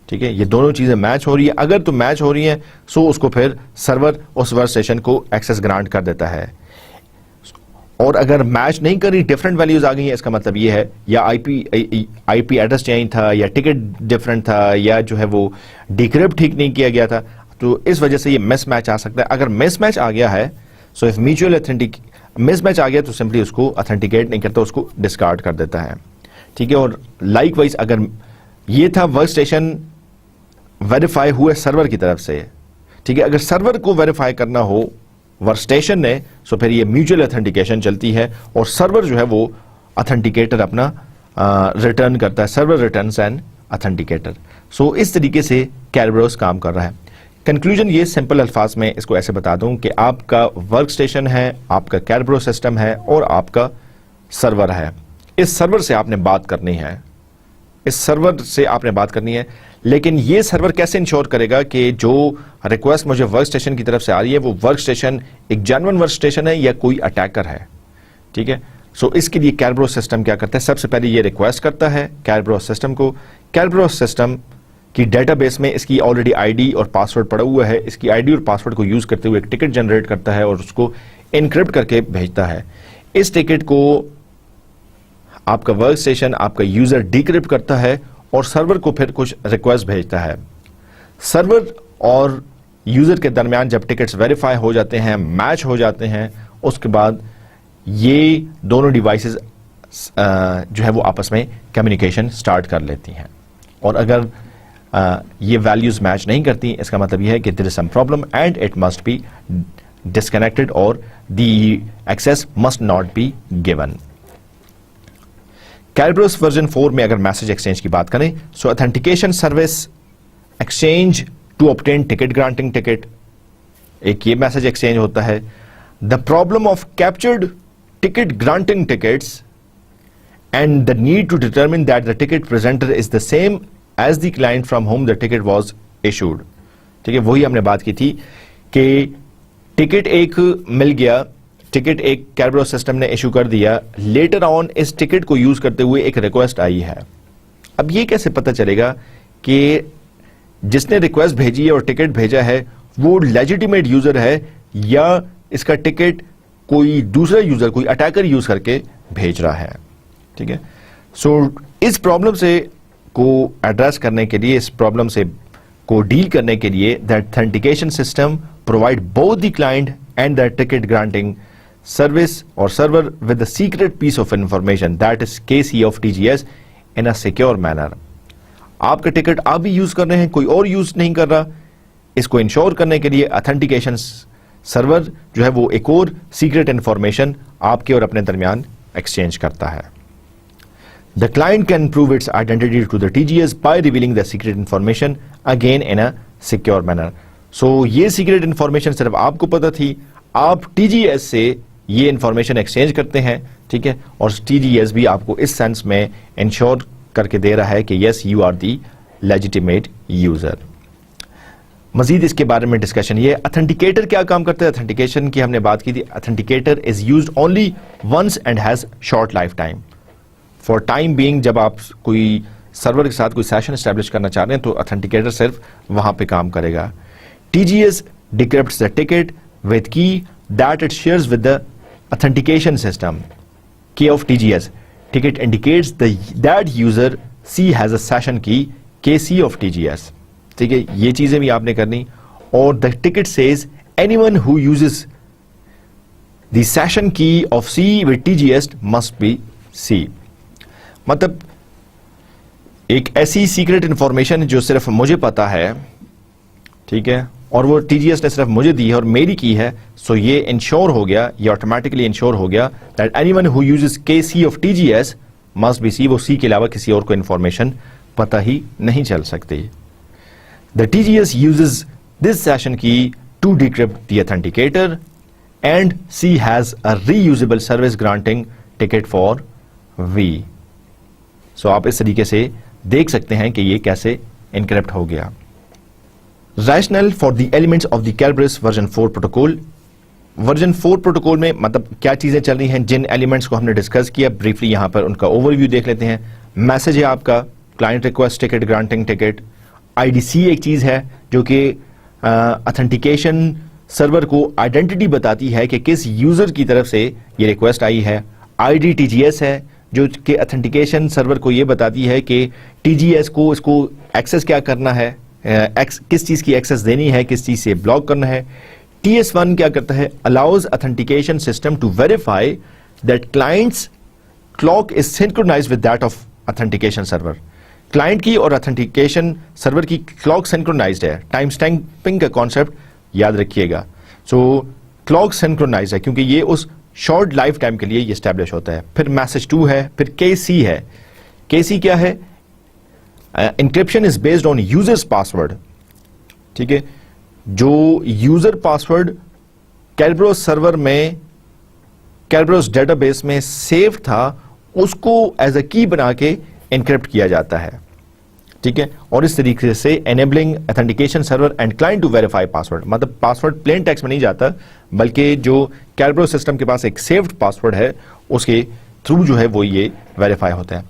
ठीक है, ये दोनों चीजें मैच हो रही है, अगर तो मैच हो रही हैं सो उसको फिर सर्वर उस वर्क स्टेशन को एक्सेस ग्रांट कर देता है। और अगर मैच नहीं कर रही, डिफरेंट वैल्यूज आ गई हैं, इसका मतलब ये है या आईपी एड्रेस चेंज था, या टिकट डिफरेंट था, या जो है वो डिक्रिप्ट ठीक नहीं किया गया था, तो इस वजह से ये मिसमैच आ सकता है। अगर मिसमैच आ गया है, सो इफ म्यूचुअल मिसमैच आ गया तो सिंपली उसको अथेंटिकेट नहीं करता, उसको डिस्कार्ड कर देता है। ठीक है, और लाइकवाइज अगर ये था वर्क स्टेशन वेरीफाई हुए सर्वर की तरफ से, ठीक है, अगर सर्वर को वेरीफाई करना हो वर्क स्टेशन ने, सो फिर ये म्यूचुअल अथेंटिकेशन चलती है और सर्वर जो है वो अथेंटिकेटर अपना रिटर्न करता है, सर्वर रिटर्न्स एन अथेंटिकेटर। सो इस तरीके से कैरबरोस काम कर रहा है। कंक्लूजन ये सिंपल अल्फाज में इसको ऐसे बता दूं कि आपका वर्क स्टेशन है, आपका कैरबरो सिस्टम है और आपका सर्वर है। इस सर्वर से आपने बात करनी है, इस सर्वर से आपने बात करनी है, लेकिन ये सर्वर कैसे इंश्योर करेगा कि जो रिक्वेस्ट मुझे वर्क स्टेशन की तरफ से आ रही है वो वर्क स्टेशन एक जेन्युइन वर्क स्टेशन है या कोई अटैकर है। ठीक है, सो इसके लिए कैरबरो सिस्टम क्या करता है, सबसे पहले ये रिक्वेस्ट करता है कैरबरो सिस्टम को। कैरबरो सिस्टम की डेटाबेस में इसकी ऑलरेडी आईडी और पासवर्ड पड़ा हुआ है, इसकी आईडी और पासवर्ड को यूज करते हुए एक टिकट जनरेट करता है और उसको इनक्रिप्ट करके भेजता है। इस टिकट को आपका वर्क स्टेशन, आपका यूजर डिक्रिप्ट करता है और सर्वर को फिर कुछ रिक्वेस्ट भेजता है। सर्वर और यूजर के दरमियान जब टिकट्स वेरीफाई हो जाते हैं, मैच हो जाते हैं, उसके बाद ये दोनों डिवाइसेस जो है वो आपस में कम्युनिकेशन स्टार्ट कर लेती हैं। और अगर ये वैल्यूज मैच नहीं करती, इसका मतलब यह है कि there is some problem and it must be disconnected और the access must not be given. Kerberos version 4 में अगर मैसेज एक्सचेंज की बात करें, so authentication service exchange to obtain ticket granting ticket, एक ये मैसेज एक्सचेंज होता है। The problem of captured ticket granting tickets and the need to determine that the ticket presenter is the same as the client from whom the ticket was issued. ठीक है, वही हमने बात की थी कि टिकट एक मिल गया, टिकट एक कैरबरो सिस्टम ने इशू कर दिया, लेटर ऑन इस टिकट को यूज करते हुए एक रिक्वेस्ट आई है। अब ये कैसे पता चलेगा कि जिसने रिक्वेस्ट भेजी है और टिकट भेजा है वो लेजिटिमेट यूजर है या इसका टिकट कोई दूसरा यूजर, कोई अटैकर यूज करके भेज रहा है। ठीक है, सो इस प्रॉब्लम से को एड्रेस करने के लिए, इस प्रॉब्लम से को डील करने के लिए the authentication system provide both the client and the ticket granting service or server with a secret piece of information that is KC of TGS in a secure manner। आपका टिकट आप भी यूज कर रहे हैं, कोई और यूज नहीं कर रहा, इसको इंश्योर करने के लिए ऑथेंटिकेशन सर्वर जो है वो एक और सीक्रेट इंफॉर्मेशन आपके और अपने दरमियान एक्सचेंज करता है। The client can prove its identity to the TGS by revealing the secret information again in a secure manner. So ये सीक्रेट इंफॉर्मेशन सिर्फ आपको पता थी, आप TGS से ये इंफॉर्मेशन एक्सचेंज करते हैं। ठीक है, और TGS भी आपको इस सेंस में इंश्योर करके दे रहा है कि yes you are the legitimate user. मजीद इसके बारे में डिस्कशन ये, ऑथेंटिकेटर क्या काम करता है, ऑथेंटिकेशन की हमने बात की थी। Authenticator is used only once and has short life time. For time being जब आप कोई सर्वर के साथ कोई सेशन एस्टेब्लिश करना चाह रहे हैं तो ऑथेंटिकेटर सिर्फ वहां पे काम करेगा। TGS decrypts the ticket with key that it shares with the authentication system, key of TGS. Ticket indicates that user C has a session key, KC of TGS. ठीक है, ये चीजें भी आपने करनी। और the ticket says anyone who uses the session key of C with TGS must be C। मतलब एक ऐसी सीक्रेट इंफॉर्मेशन जो सिर्फ मुझे पता है, ठीक है, और वो TGS ने सिर्फ मुझे दी है और मेरी की है, सो ये इंश्योर हो गया, ये ऑटोमेटिकली इंश्योर हो गया that anyone who uses KC of TGS must be C। वो C के अलावा किसी और को इंफॉर्मेशन पता ही नहीं चल सकती। The TGS uses this session key to decrypt the authenticator and C has a reusable service granting ticket for V। So आप इस तरीके से देख सकते हैं कि ये कैसे इनक्रिप्ट हो गया। Rationale for the elements of the Kerberos version 4 protocol version 4 protocol में मतलब क्या चीजें चल रही हैं, जिन एलिमेंट्स को हमने डिस्कस किया ब्रीफली यहां पर उनका ओवरव्यू देख लेते हैं। मैसेज है आपका client request ticket granting ticket. IDC एक चीज है जो कि ऑथेंटिकेशन सर्वर को आइडेंटिटी बताती है कि किस यूजर की तरफ से ये रिक्वेस्ट आई है। आईडीटीजीएस है जो कि ऑथेंटिकेशन सर्वर को ये बताती है कि टीजीएस को इसको एक्सेस क्या करना है, किस चीज की एक्सेस देनी है, किस चीज से ब्लॉक करना है। TS1 क्या करता है, allows authentication system to verify that client's clock is synchronized with that of authentication server. Client की और ऑथेंटिकेशन सर्वर की क्लॉक सिंक्रोनाइज्ड है। टाइम स्टैम्पिंग का कॉन्सेप्ट याद रखिएगा। सो क्लॉक सिंक्रोनाइज्ड है क्योंकि ये उस शॉर्ट लाइफ टाइम के लिए ये स्टैब्लिश होता है। फिर मैसेज 2 है, फिर KC है। KC क्या है, encryption is based on user's password. ठीक है, जो यूजर पासवर्ड कैरबरोस सर्वर में कैरबरोस डेटाबेस में सेव था उसको एज अ की बना के एनक्रिप्ट किया जाता है। ठीक है, और इस तरीके से enabling authentication server and client to verify password, मतलब पासवर्ड प्लेन टेक्स्ट में नहीं जाता बल्कि जो कैरबरोस सिस्टम के पास एक सेव्ड पासवर्ड है उसके थ्रू जो है वो ये वेरीफाई होता है।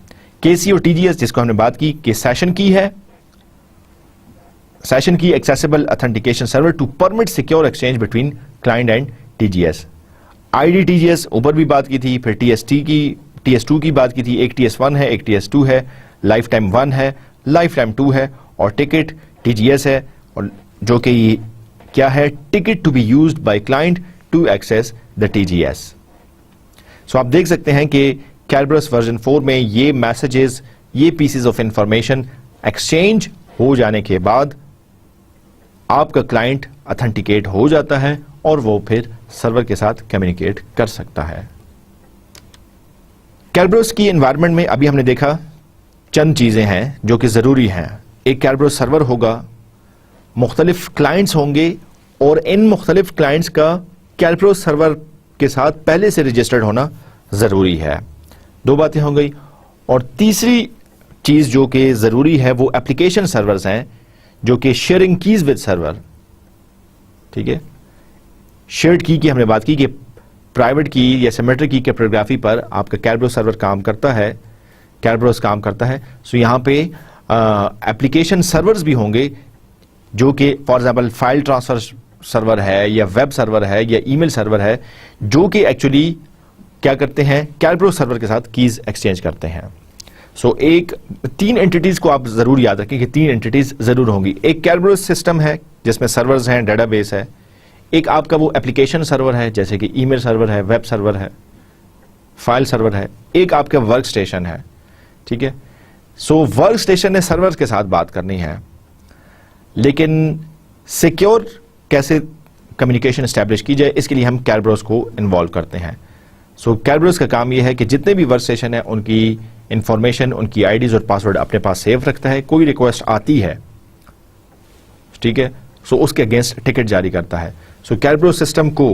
KC और TGS जिसको हमने बात की कि सेशन की है, session key accessible authentication server to permit secure exchange between client and TGS। IDTGS ऊपर भी बात की थी, फिर TS2 की बात की थी। एक TS1 है, एक TS2 है, लाइफ टाइम 1 है, लाइफ टाइम 2 है और टिकट TGS है, और जो कि क्या है, ticket to be used by client to access the TGS। So आप देख सकते हैं कि कैरबरोस वर्जन 4 में ये मैसेजेस, ये पीसेस ऑफ इंफॉर्मेशन एक्सचेंज हो जाने के बाद आपका क्लाइंट ऑथेंटिकेट हो जाता है और वो फिर सर्वर के साथ कम्युनिकेट कर सकता है। कैरबरोस की एनवायरनमेंट में अभी हमने देखा चंद चीजें हैं जो कि जरूरी हैं। एक कैरबरोस सर्वर होगा, मुख्तलिफ क्लाइंट्स होंगे और इन मुख्तलिफ क्लाइंट्स का कैरबरोस सर्वर के साथ पहले से रजिस्टर्ड होना जरूरी है। 2 बातें हो गई। और तीसरी चीज जो कि जरूरी है वो एप्लीकेशन सर्वर्स हैं जो कि शेयरिंग कीज विद सर्वर। ठीक है, शेयर्ड की हमने बात की कि प्राइवेट की या सिमेट्रिक की क्रिप्टोग्राफी पर आपका कैरबरोस सर्वर काम करता है, कैरबरोस काम करता है। सो यहां पे एप्लीकेशन सर्वर्स भी होंगे जो कि for example file transfer server है या वेब सर्वर है या ईमेल सर्वर है जो कि एक्चुअली क्या करते हैं, कैरबरोस सर्वर के साथ कीज एक्सचेंज करते हैं। सो 3 एंटिटीज को आप जरूर याद रखें कि 3 एंटिटीज जरूर होंगी। एक कैरबरोस सिस्टम है जिसमें सर्वर्स हैं, डेटाबेस है। एक आपका वो एप्लीकेशन सर्वर है जैसे कि ईमेल सर्वर है, वेब सर्वर है, फाइल सर्वर है। एक आपका वर्क स्टेशन है। ठीक है, सो वर्क स्टेशन ने सर्वर के साथ बात करनी है, लेकिन सिक्योर कैसे कम्युनिकेशन एस्टैब्लिश की जाए इसके लिए हम कैरबरोस को इन्वॉल्व करते हैं। सो कैरबरोस का काम यह है कि जितने भी वर्क स्टेशन है उनकी इंफॉर्मेशन, उनकी आईडीज और पासवर्ड अपने पास सेव रखता है। कोई रिक्वेस्ट आती है, ठीक है, सो उसके अगेंस्ट टिकट जारी करता है। सो कैरबरोस सिस्टम को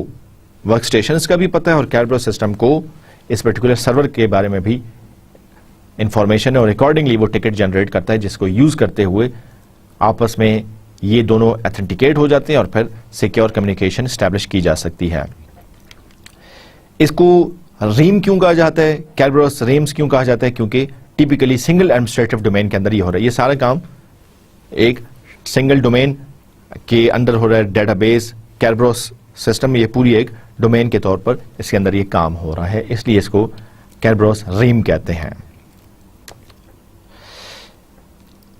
वर्क स्टेशंस का भी पता है और कैरबरोस सिस्टम को इस पर्टिकुलर सर्वर के बारे में भी इंफॉर्मेशन है और अकॉर्डिंगली वो टिकट जनरेट करता है जिसको यूज करते हुए आपस में ये दोनों ऑथेंटिकेट हो जाते हैं और फिर सिक्योर कम्युनिकेशन एस्टैब्लिश की जा सकती है। इसको रीम क्यों कहा जाता है, कैरबरोस रीम्स क्यों कहा जाता है, क्योंकि टिपिकली सिंगल एडमिनिस्ट्रेटिव डोमेन के अंदर ये हो रहा है। ये सारा काम एक सिंगल डोमेन के अंदर हो रहा है। डेटाबेस कैरबरोस सिस्टम में ये पूरी एक डोमेन के तौर पर इसके अंदर ये काम हो रहा है, इसलिए इसको कैरबरोस रीम कहते हैं।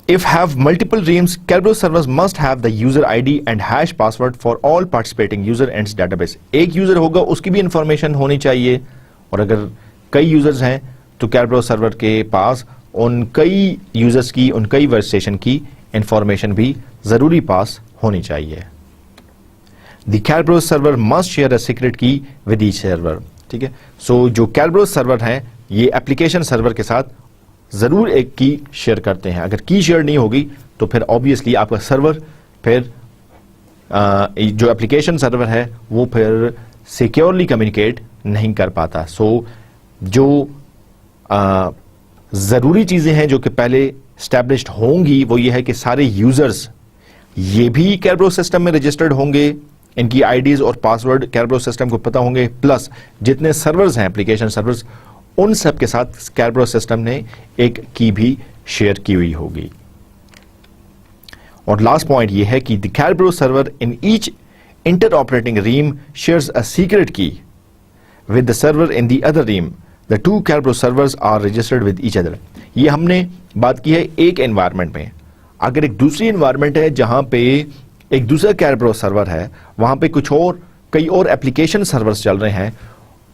If have multiple reams, Kerberos servers must have the user ID and hash password for all participating user and database. एक यूजर होगा उसकी भी इंफॉर्मेशन होनी चाहिए, और अगर कई यूजर्स हैं तो Kerberos सर्वर के पास उन कई यूजर्स की, उन कई वर्कस्टेशन की इंफॉर्मेशन भी जरूरी पास होनी चाहिए। The Kerberos server must share a secret key with each server. ठीक है, सो जो Kerberos सर्वर हैं ये एप्लीकेशन सर्वर के साथ जरूर एक की शेयर करते हैं। अगर की शेयर नहीं होगी तो फिर ऑब्वियसली आपका सर्वर फिर जो एप्लीकेशन सर्वर है वो फिर सिक्योरली कम्युनिकेट नहीं कर पाता। सो जो जरूरी चीजें हैं जो कि पहले स्टैब्लिश्ड होंगी वो ये है कि सारे यूजर्स ये भी कैरबरोस सिस्टम में रजिस्टर्ड होंगे इनकी आईडीज और पासवर्ड कैरबरोस सिस्टम को पता होंगे, प्लस जितने सर्वर्स हैं, एप्लीकेशन सर्वर्स, उन सब के साथ कैरबरोस सिस्टम ने एक की भी शेयर की हुई होगी। और लास्ट पॉइंट ये है कि the Kerberos server in each interoperating realm shares a secret key with the server in the other realm. The two Kerberos servers are registered with each other. ये हमने बात की है एक एनवायरनमेंट में। अगर एक दूसरी एनवायरनमेंट है जहां पे एक दूसरा कैरबरोस सर्वर है, वहां पे कई और एप्लीकेशन सर्वर्स चल रहे हैं,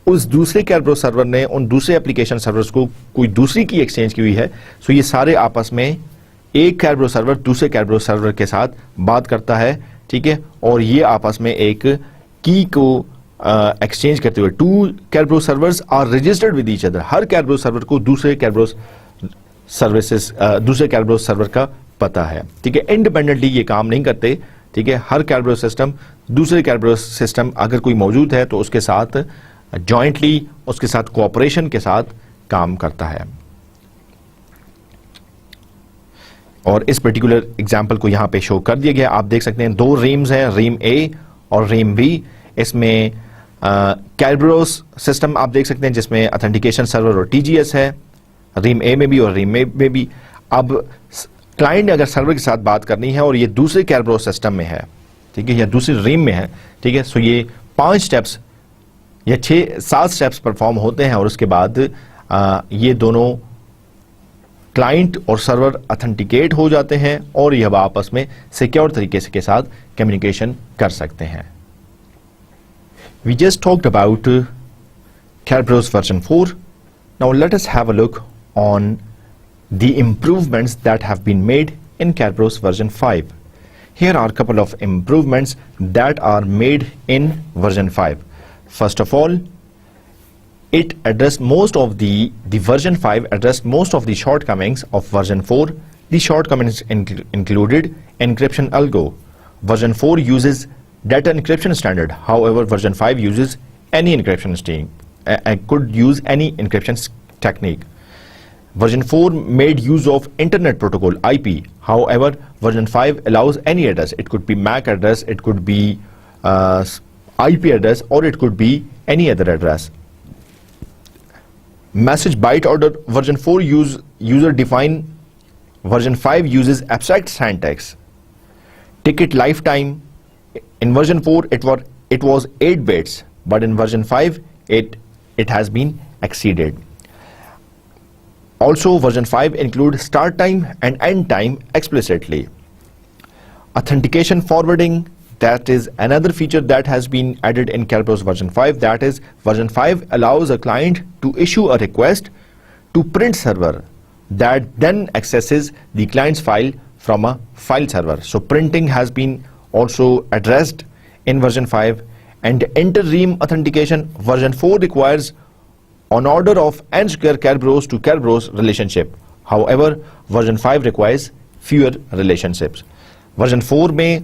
उस दूसरे कैरबरोस सर्वर ने उन दूसरे एप्लीकेशन सर्वर्स को कोई दूसरी की एक्सचेंज की हुई है, सो ये सारे आपस में एक कैरबरोस सर्वर दूसरे कैरबरोस सर्वर के साथ बात करता है, ठीक है, और ये आपस में एक की को एक्सचेंज करते हुए two Kerberos servers are registered with each other. हर कैरबरोस सर्वर को दूसरे कैरबरोस सर्वर का पता है, ठीक है। इंडिपेंडेंटली ये काम नहीं करते, ठीक है। हर कैरबरोस सिस्टम दूसरे कैरबरोस सिस्टम अगर कोई मौजूद है तो उसके साथ जॉइंटली, उसके साथ कोऑपरेशन के साथ काम करता है। और इस पर्टिकुलर एग्जांपल को यहां पे शो कर दिया गया। आप देख सकते हैं दो रीम्स हैं, रीम ए और रीम बी। इसमें कैरबरोस सिस्टम आप देख सकते हैं जिसमें ऑथेंटिकेशन सर्वर और टीजीएस है, रीम ए में भी और रीम में भी। अब क्लाइंट ने अगर सर्वर के साथ बात करनी है और ये दूसरे कैरबरोस सिस्टम में है, ठीक है, या दूसरी रीम में है, ठीक है, सो ये 5 स्टेप्स या 6-7 स्टेप्स परफॉर्म होते हैं और उसके बाद ये दोनों क्लाइंट और सर्वर ऑथेंटिकेट हो जाते हैं और यह आपस में सिक्योर तरीके से के साथ कम्युनिकेशन कर सकते हैं। We just talked about Kerberos version 4. Now let us have a look on the improvements that have been made in Kerberos version 5. Here are a couple of improvements that are made in version 5. First of all, it addressed most of the version 5 addressed most of the shortcomings of version 4. The shortcomings included encryption algo. Version 4 uses data encryption standard. However, version 5 uses any encryption scheme. Could use any encryption technique. Version 4 made use of internet protocol IP. However, version 5 allows any address. It could be MAC address, it could be IP address, or it could be any other address. Message byte order. Version 4 user define. Version 5 uses abstract syntax. Ticket lifetime. In version 4 it was 8 bits, but in version 5 it has been exceeded. Also, version 5 includes start time and end time explicitly. Authentication forwarding, that is another feature that has been added in Kerberos version 5. That is, version 5 allows a client to issue a request to print server that then accesses the client's file from a file server. So printing has been also addressed in version 5. And inter-ream authentication, version 4 requires on order of n-square Kerberos to Kerberos relationship. However, version 5 requires fewer relationships. version 4 में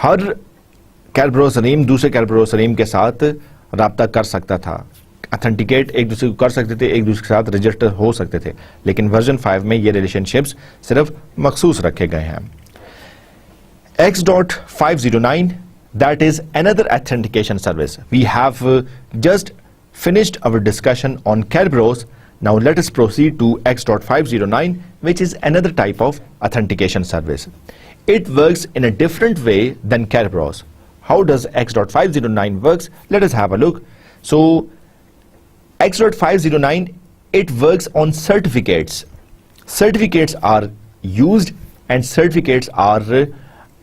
हर Kerberos रीम दूसरे Kerberos रीम के साथ राब्ता कर सकता था, ऑथेंटिकेट एक दूसरे को कर सकते थे, एक दूसरे के साथ रजिस्टर हो सकते थे, लेकिन वर्जन 5 में ये रिलेशनशिप्स सिर्फ मखसूस रखे गए हैं। X.509, that is another authentication service. We have just finished our discussion on Kerberos. Now let us proceed to X.509, which is another type of authentication service. It works in a different way than Kerberos. How does X.509 works? Let us have a look. So X.509, it works on certificates. Certificates are used and certificates are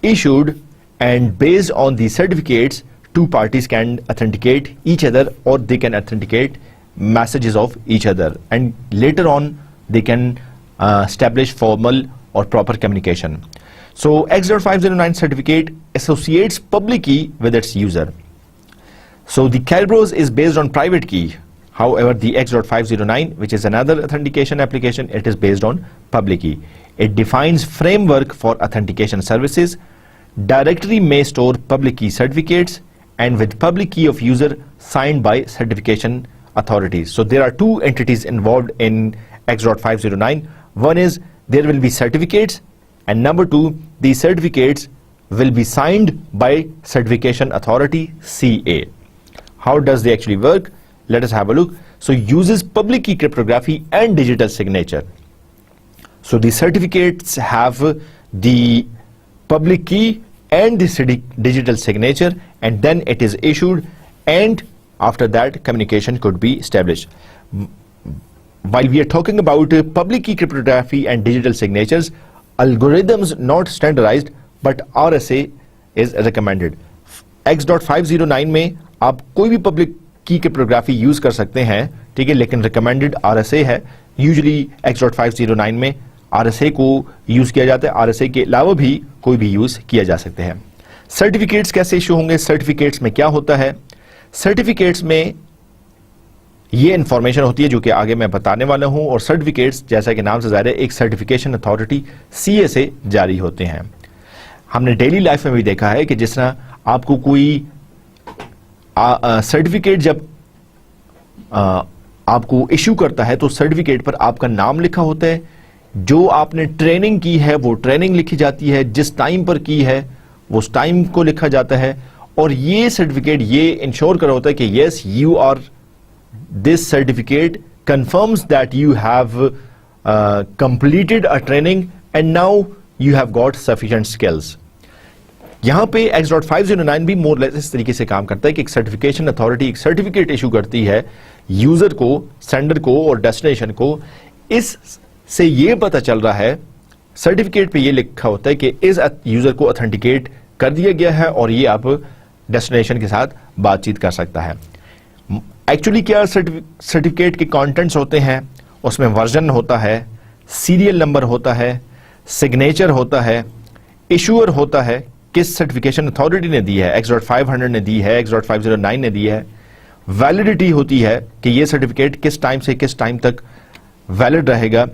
issued, and based on the certificates, two parties can authenticate each other, or they can authenticate messages of each other, and later on they can establish formal or proper communication. So X.509 certificate associates public key with its user. So the Kerberos is based on private key. However, the X.509, which is another authentication application, it is based on public key. It defines framework for authentication services. Directory may store public key certificates and with public key of user signed by certification authorities. So there are two entities involved in X.509. One is there will be certificates, and number two, these certificates will be signed by certification authority CA. How does they actually work? Let us have a look. So uses public key cryptography and digital signature. So the certificates have the public key and the digital signature, and then it is issued, and after that communication could be established. While we are talking about public key cryptography and digital signatures, algorithms not standardized but RSA is recommended. X.509 में आप कोई भी पब्लिक की क्रिप्टोग्राफी यूज कर सकते हैं, ठीक है, लेकिन रिकमेंडेड RSA है. यूजुअली X.509 में RSA को यूज किया जाता है. RSA के अलावा भी कोई भी यूज किया जा सकते हैं. सर्टिफिकेट्स कैसे इशू होंगे? सर्टिफिकेट्स में क्या होता है? सर्टिफिकेट्स में ये इंफॉर्मेशन होती है जो कि आगे मैं बताने वाला हूं, और सर्टिफिकेट्स जैसा कि नाम से जाहिर है एक सर्टिफिकेशन अथॉरिटी CA से जारी होते हैं. हमने डेली लाइफ में भी देखा है कि जिस तरह आपको कोई सर्टिफिकेट जब आपको इश्यू करता है तो सर्टिफिकेट पर आपका नाम लिखा होता है, जो आपने ट्रेनिंग की है वो ट्रेनिंग लिखी जाती है, जिस टाइम पर की है वो उस टाइम को लिखा जाता है, और ये सर्टिफिकेट ये इंश्योर कर होता है कि yes you are this certificate confirms that you have completed a training and now you have got sufficient skills. यहां पे X.509 भी मोर लेस इस तरीके से काम करता है कि एक सर्टिफिकेशन अथॉरिटी एक सर्टिफिकेट इशू करती है यूजर को, सेंडर को और डेस्टिनेशन को. इस से ये पता चल रहा है, सर्टिफिकेट पे ये लिखा होता है कि इस यूजर को ऑथेंटिकेट कर दिया गया है और ये आप डेस्टिनेशन के साथ बातचीत कर सकता है. एक्चुअली क्या सर्टिफिकेट के कंटेंट्स होते हैं? उसमें वर्जन होता है, सीरियल नंबर होता है, सिग्नेचर होता है, इशूअर होता है, किस सर्टिफिकेशन अथॉरिटी ने दी है, X.500 ने दी है, X.509 ने दी है, वैलिडिटी होती है कि ये सर्टिफिकेट किस टाइम से किस टाइम तक वैलिड रहेगा.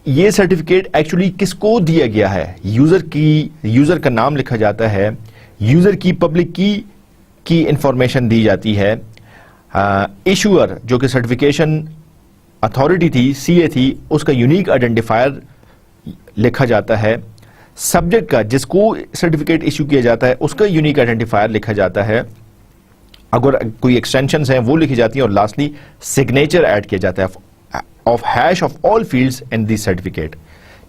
ये सर्टिफिकेट एक्चुअली किसको दिया गया है? यूजर का नाम लिखा जाता है, यूजर की पब्लिक की इंफॉर्मेशन दी जाती है, इशूअर जो कि सर्टिफिकेशन अथॉरिटी थी CA थी उसका यूनिक आइडेंटिफायर लिखा जाता है, सब्जेक्ट का जिसको सर्टिफिकेट इशू किया जाता है उसका यूनिक आइडेंटिफायर लिखा जाता है, अगर कोई एक्सटेंशंस हैं वो लिखी जाती हैं, और लास्टली सिग्नेचर ऐड किया जाता है of hash of all fields in this certificate.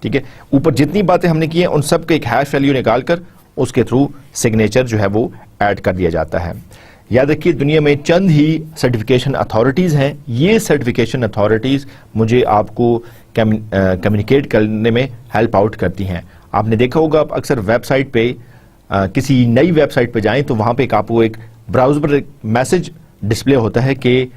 ठीक है, ऊपर जितनी बातें हमने की हैं उन सब का एक हैश वैल्यू निकालकर उसके थ्रू सिग्नेचर जो है वो ऐड कर दिया जाता है. याद रखिए दुनिया में चंद ही सर्टिफिकेशन अथॉरिटीज हैं. ये सर्टिफिकेशन अथॉरिटीज मुझे आपको कम्युनिकेट करने में हेल्प आउट करती हैं. आपने देखा होगा आप अक्सर वेबसाइट पे किसी नई वेबसाइट पे जाएं तो वहां पे आपको एक ब्राउजर पर मैसेज डिस्प्ले होता है कि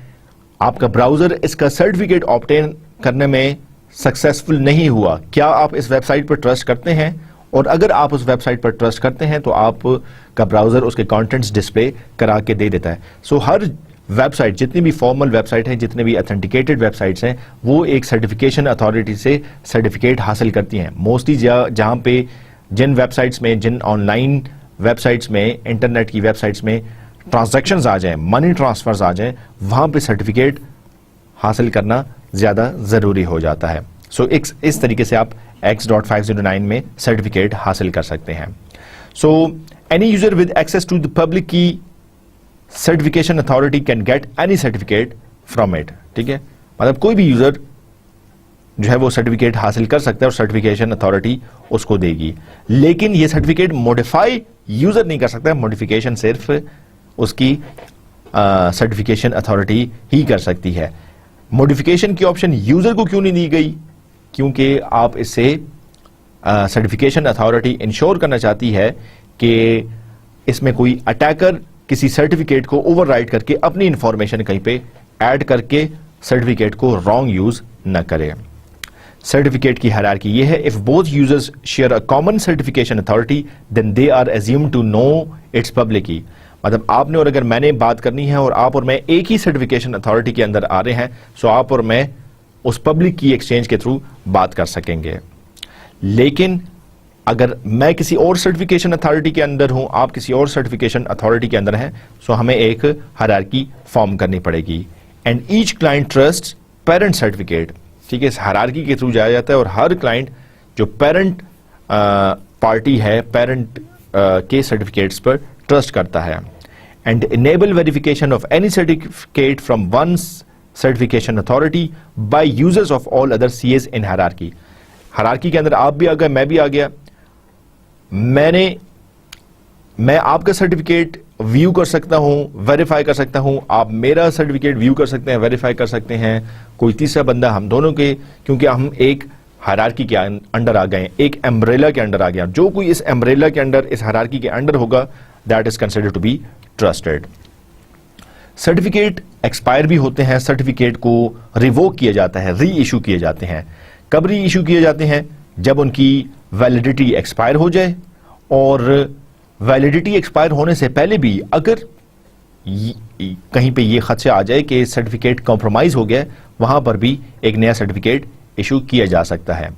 आपका ब्राउजर इसका सर्टिफिकेट ऑब्टेन करने में सक्सेसफुल नहीं हुआ. क्या आप इस वेबसाइट पर ट्रस्ट करते हैं? और अगर आप उस वेबसाइट पर ट्रस्ट करते हैं तो आपका ब्राउजर उसके कंटेंट्स डिस्प्ले करा के दे देता है. सो हर वेबसाइट, जितनी भी फॉर्मल वेबसाइट हैं, जितने भी ऑथेंटिकेटेड वेबसाइट्स हैं, वो एक सर्टिफिकेशन अथॉरिटी से सर्टिफिकेट हासिल करती हैं. मोस्टली जहां पे जिन वेबसाइट्स में, जिन ऑनलाइन वेबसाइट्स में, इंटरनेट की वेबसाइट्स में ट्रांजैक्शंस आ जाएं, मनी ट्रांसफर्स आ जाएं, वहां पे सर्टिफिकेट हासिल करना ज्यादा जरूरी हो जाता है. सो इस तरीके से आप X.509 में सर्टिफिकेट हासिल कर सकते हैं. So any user with access to the public key certification authority can get any certificate from it. ठीक है, मतलब कोई भी यूजर जो है वो सर्टिफिकेट हासिल कर सकता है और सर्टिफिकेशन अथॉरिटी उसको देगी. लेकिन ये सर्टिफिकेट मॉडिफाई यूजर नहीं कर सकता, मॉडिफिकेशन सिर्फ उसकी सर्टिफिकेशन अथॉरिटी ही कर सकती है. मॉडिफिकेशन की ऑप्शन यूजर को क्यों नहीं दी गई? क्योंकि आप इससे सर्टिफिकेशन अथॉरिटी इंश्योर करना चाहती है कि इसमें कोई अटैकर किसी सर्टिफिकेट को ओवरराइड करके अपनी इंफॉर्मेशन कहीं पे ऐड करके सर्टिफिकेट को रॉन्ग यूज न करे. सर्टिफिकेट की हायरार्की ये है, if both users share a common certification authority then they are assumed to know its public key. मतलब आपने और अगर मैंने बात करनी है और आप और मैं एक ही सर्टिफिकेशन अथॉरिटी के अंदर आ रहे हैं, सो आप और मैं उस पब्लिक की एक्सचेंज के थ्रू बात कर सकेंगे. लेकिन अगर मैं किसी और सर्टिफिकेशन अथॉरिटी के अंदर हूं, आप किसी और सर्टिफिकेशन अथॉरिटी के अंदर हैं, सो हमें एक हायरार्की फॉर्म करनी पड़ेगी. And each client trust parent certificate. ठीक है, इस हायरार्की के थ्रू जाया जाता है और हर क्लाइंट जो पेरेंट पार्टी है पेरेंट के सर्टिफिकेट्स पर ट्रस्ट करता है। And enable verification of any certificate from one certification authority bye users of all other CS in hierarchy. Hierarchy के अंदर आप भी आ गए, मैं भी आ गया, मैं आपका सर्टिफिकेट व्यू कर सकता हूं, वेरीफाई कर सकता हूं, आप मेरा सर्टिफिकेट व्यू कर सकते हैं, वेरीफाई कर सकते हैं, कोई तीसरा बंदा हम दोनों के, क्योंकि हम एक हायरार्की के अंडर आ गए, एक एम्ब्रेला के अंडर आ गया। जो कोई इस एम्ब्रेला के अंडर, इस हायरार्की के अंडर होगा, that is considered to be trusted. Certificate expire भी होते हैं, सर्टिफिकेट को रिवोक किया जाता है, री इशू किए जाते हैं। कब री इशू किए जाते हैं? जब उनकी वैलिडिटी एक्सपायर हो जाए, और वैलिडिटी एक्सपायर होने से पहले भी अगर कहीं पे ये खदशा आ जाए कि सर्टिफिकेट कॉम्प्रोमाइज हो गया, वहां पर भी एक नया सर्टिफिकेट इशू किया जा सकता है।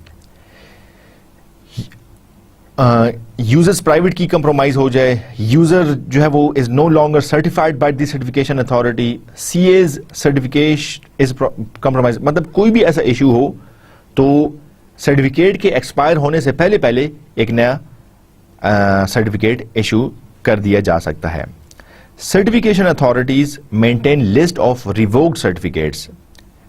यूजर्स प्राइवेट की कंप्रोमाइज हो जाए, यूजर जो है वो is no longer certified by the certification authority, CA's certification is compromise, मतलब कोई भी ऐसा इशू हो तो सर्टिफिकेट के एक्सपायर होने से पहले पहले एक नया सर्टिफिकेट इशू कर दिया जा सकता है। Certification authorities maintain list of revoked certificates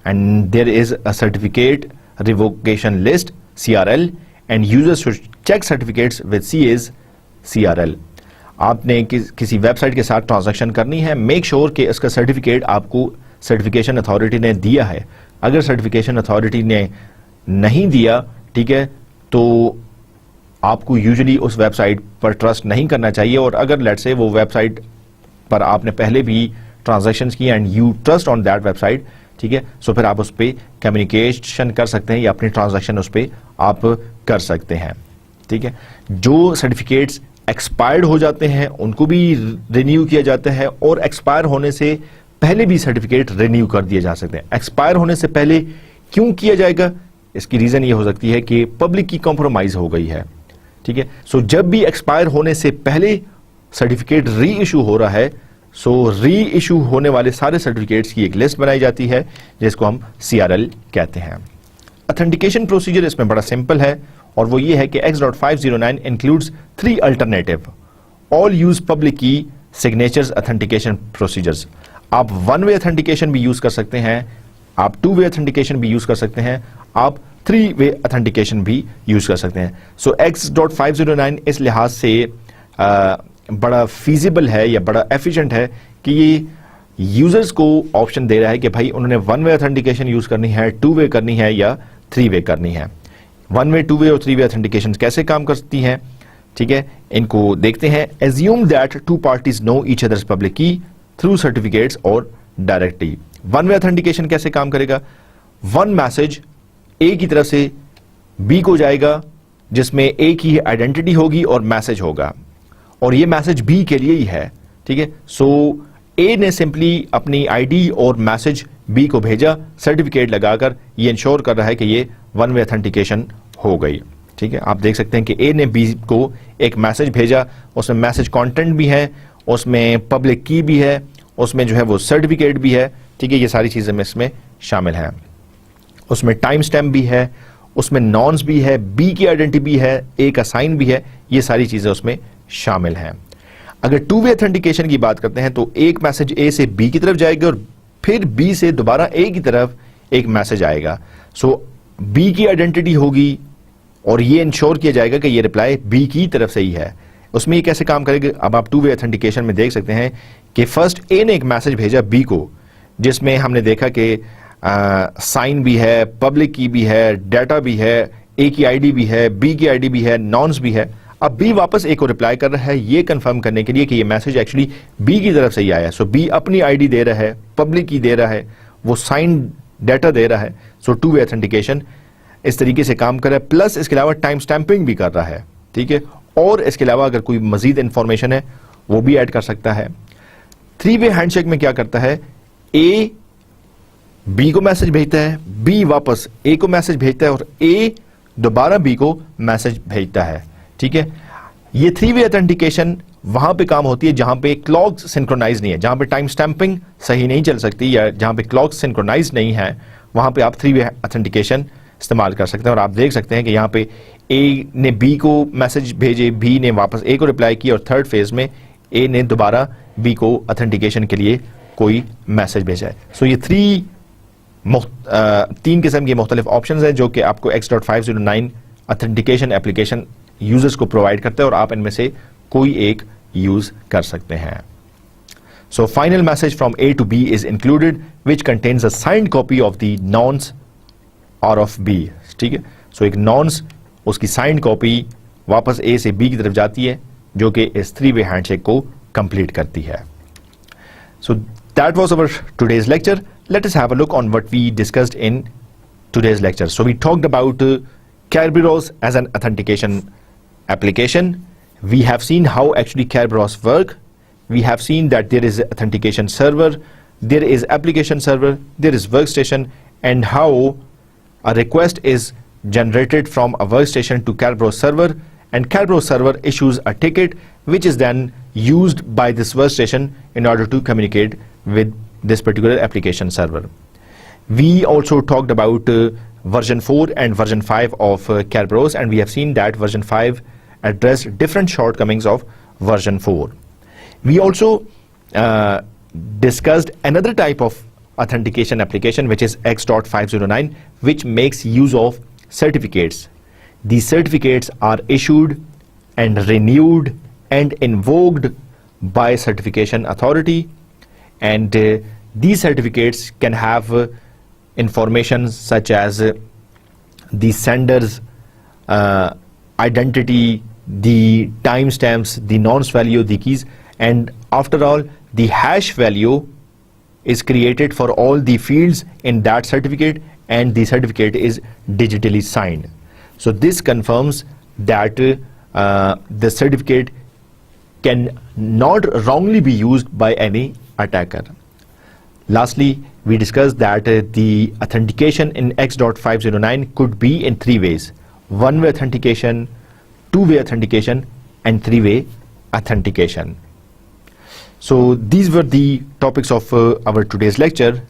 and there is a certificate revocation list CRL and users should check certificates with CA's CRL। आपने किसी वेबसाइट के साथ ट्रांजैक्शन करनी है, मेक श्योर कि इसका सर्टिफिकेट आपको सर्टिफिकेशन अथॉरिटी ने दिया है। अगर सर्टिफिकेशन अथॉरिटी ने नहीं दिया, ठीक है, तो आपको यूजुअली उस वेबसाइट पर ट्रस्ट नहीं करना चाहिए। और अगर लेट्स से वो वेबसाइट पर आपने पहले भी ट्रांजैक्शंस किए and you trust on that website, ठीक है, सो फिर आप उस पर कम्युनिकेशन कर सकते हैं या अपनी ट्रांजैक्शन उस पर आप कर सकते हैं, ठीक है। जो सर्टिफिकेट्स एक्सपायर्ड हो जाते हैं उनको भी रिन्यू किया जाता है, और एक्सपायर होने से पहले भी सर्टिफिकेट रिन्यू कर दिए जा सकते हैं। एक्सपायर होने से पहले क्यों किया जाएगा? इसकी रीजन ये हो सकती है कि पब्लिक की कॉम्प्रोमाइज हो गई है, ठीक है। सो जब भी एक्सपायर होने से पहले सर्टिफिकेट री इशू हो रहा है, सो री इशू होने वाले सारे सर्टिफिकेट्स की एक लिस्ट बनाई जाती है जिसको हम CRL कहते हैं। ऑथेंटिकेशन प्रोसीजर इसमें बड़ा सिंपल है, और वो ये है कि X.509 includes 3 alternative all use public की सिग्नेचर्स ऑथेंटिकेशन प्रोसीजर्स। आप 1 वे ऑथेंटिकेशन भी यूज कर सकते हैं, आप 2 वे ऑथेंटिकेशन भी यूज कर सकते हैं, आप 3 वे ऑथेंटिकेशन भी यूज कर सकते हैं। सो X.509 इस लिहाज से बड़ा फीजिबल है या बड़ा एफिशिएंट है कि ये यूजर्स को ऑप्शन दे रहा है कि भाई उन्होंने 1 वे ऑथेंटिकेशन यूज करनी है, 2 वे करनी है या 3 वे करनी है। 1 वे, 2 वे और 3 वे ऑथेंटिकेशन कैसे काम करती हैं, ठीक है, इनको देखते हैं। Assume that 2 parties know each others public की थ्रू सर्टिफिकेट्स और डायरेक्टली। 1 वे ऑथेंटिकेशन कैसे काम करेगा? 1 मैसेज A की तरफ से B को जाएगा जिसमें A की आइडेंटिटी होगी और मैसेज होगा, और ये मैसेज B के लिए ही है, ठीक है। सो A ने सिंपली अपनी ID और मैसेज B को भेजा, सर्टिफिकेट लगाकर ये इंश्योर कर रहा है कि ये 1 वे ऑथेंटिकेशन हो गई, ठीक है। आप देख सकते हैं कि A ने B को एक मैसेज भेजा, उसमें मैसेज कंटेंट भी है, उसमें पब्लिक की भी है, उसमें जो है वो सर्टिफिकेट भी है, ठीक है। ये सारी चीजें इसमें शामिल हैं। उसमें टाइम स्टैम्प भी है, उसमें नॉन्स भी है, B की आइडेंटिटी भी है, A का साइन भी है, ये सारी चीजें उसमें शामिल हैं। अगर 2 वे ऑथेंटिकेशन की बात करते हैं तो एक मैसेज A से B की तरफ जाएगा और फिर B से दोबारा A की तरफ एक मैसेज आएगा। सो B की आइडेंटिटी होगी और ये इंश्योर किया जाएगा कि ये रिप्लाई B की तरफ से ही है। उसमें ये कैसे काम करेगा? अब आप 2 वे ऑथेंटिकेशन में देख सकते हैं कि फर्स्ट A ने एक मैसेज भेजा B को, जिसमें हमने देखा कि साइन भी है, पब्लिक की भी है, डाटा भी है, A की ID भी है, B की ID भी है, नॉन्स भी है। अब B वापस A को रिप्लाई कर रहा है ये कंफर्म करने के लिए कि ये मैसेज एक्चुअली B की तरफ से ही आया है। सो B अपनी ID दे रहा है, पब्लिक की दे रहा है, वो साइन डाटा दे रहा है। सो 2 वे ऑथेंटिकेशन इस तरीके से काम कर रहा है, प्लस इसके अलावा टाइम स्टैंपिंग भी कर रहा है, ठीक है। और इसके अलावा अगर कोई मजीद इंफॉर्मेशन है वो भी ऐड कर सकता है। 3 वे हैंडशेक में क्या करता है? A B को मैसेज भेजता है, B वापस A को मैसेज भेजता है और A दोबारा B को मैसेज भेजता है, ठीक है। ये 3 वे ऑथेंटिकेशन वहां पे काम होती है जहां पे क्लॉक सिंक्रोनाइज नहीं है, जहां पे टाइम स्टैंपिंग सही नहीं चल सकती या जहां पे क्लॉक सिंक्रोनाइज नहीं है, वहां पे आप 3 वे ऑथेंटिकेशन इस्तेमाल कर सकते हैं। और आप देख सकते हैं कि यहाँ पे ए ने बी को मैसेज भेजे, बी ने वापस ए को रिप्लाई किया, और थर्ड फेज में ए ने दोबारा बी को ऑथेंटिकेशन के लिए कोई मैसेज भेजा है। सो ये तीन किस्म के मुख्तलिफ ऑप्शंस हैं जो कि आपको X.509 ऑथेंटिकेशन एप्लीकेशन यूजर्स को प्रोवाइड करता है, और आप इनमें से कोई एक यूज कर सकते हैं। So final message from A to B is included, which contains a signed copy of the nonce or of B. ठीक है, so एक nonce उसकी signed copy वापस A से B की तरफ जाती है, जो कि इस 3-way handshake को complete करती है। So that was our today's lecture. Let us have a look on what we discussed in today's lecture. So we talked about Kerberos as an authentication application. We have seen how actually Kerberos work. We have seen that there is authentication server, there is application server, there is workstation, and how a request is generated from a workstation to Kerberos server, and Kerberos server issues a ticket which is then used by this workstation in order to communicate with this particular application server. We also talked about version 4 and version 5 of Kerberos, and we have seen that version 5 addressed different shortcomings of version 4. We also discussed another type of authentication application, which is X.509, which makes use of certificates. These certificates are issued and renewed and invoked by certification authority, and these certificates can have information such as the sender's identity, the timestamps, the nonce value, the keys, and after all, the hash value is created for all the fields in that certificate, and the certificate is digitally signed. So this confirms that the certificate can not wrongly be used by any attacker. Lastly, we discussed that the authentication in X.509 could be in 3 ways: one-way authentication, two-way authentication, and 3-way authentication. So these were the topics of our today's lecture.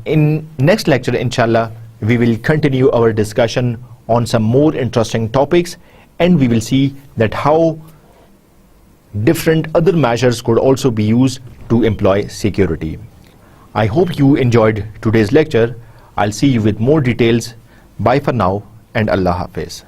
In next lecture, inshallah, we will continue our discussion on some more interesting topics, and we will see that how different other measures could also be used to employ security. I hope you enjoyed today's lecture. I'll see you with more details. Bye for now, and Allah Hafiz.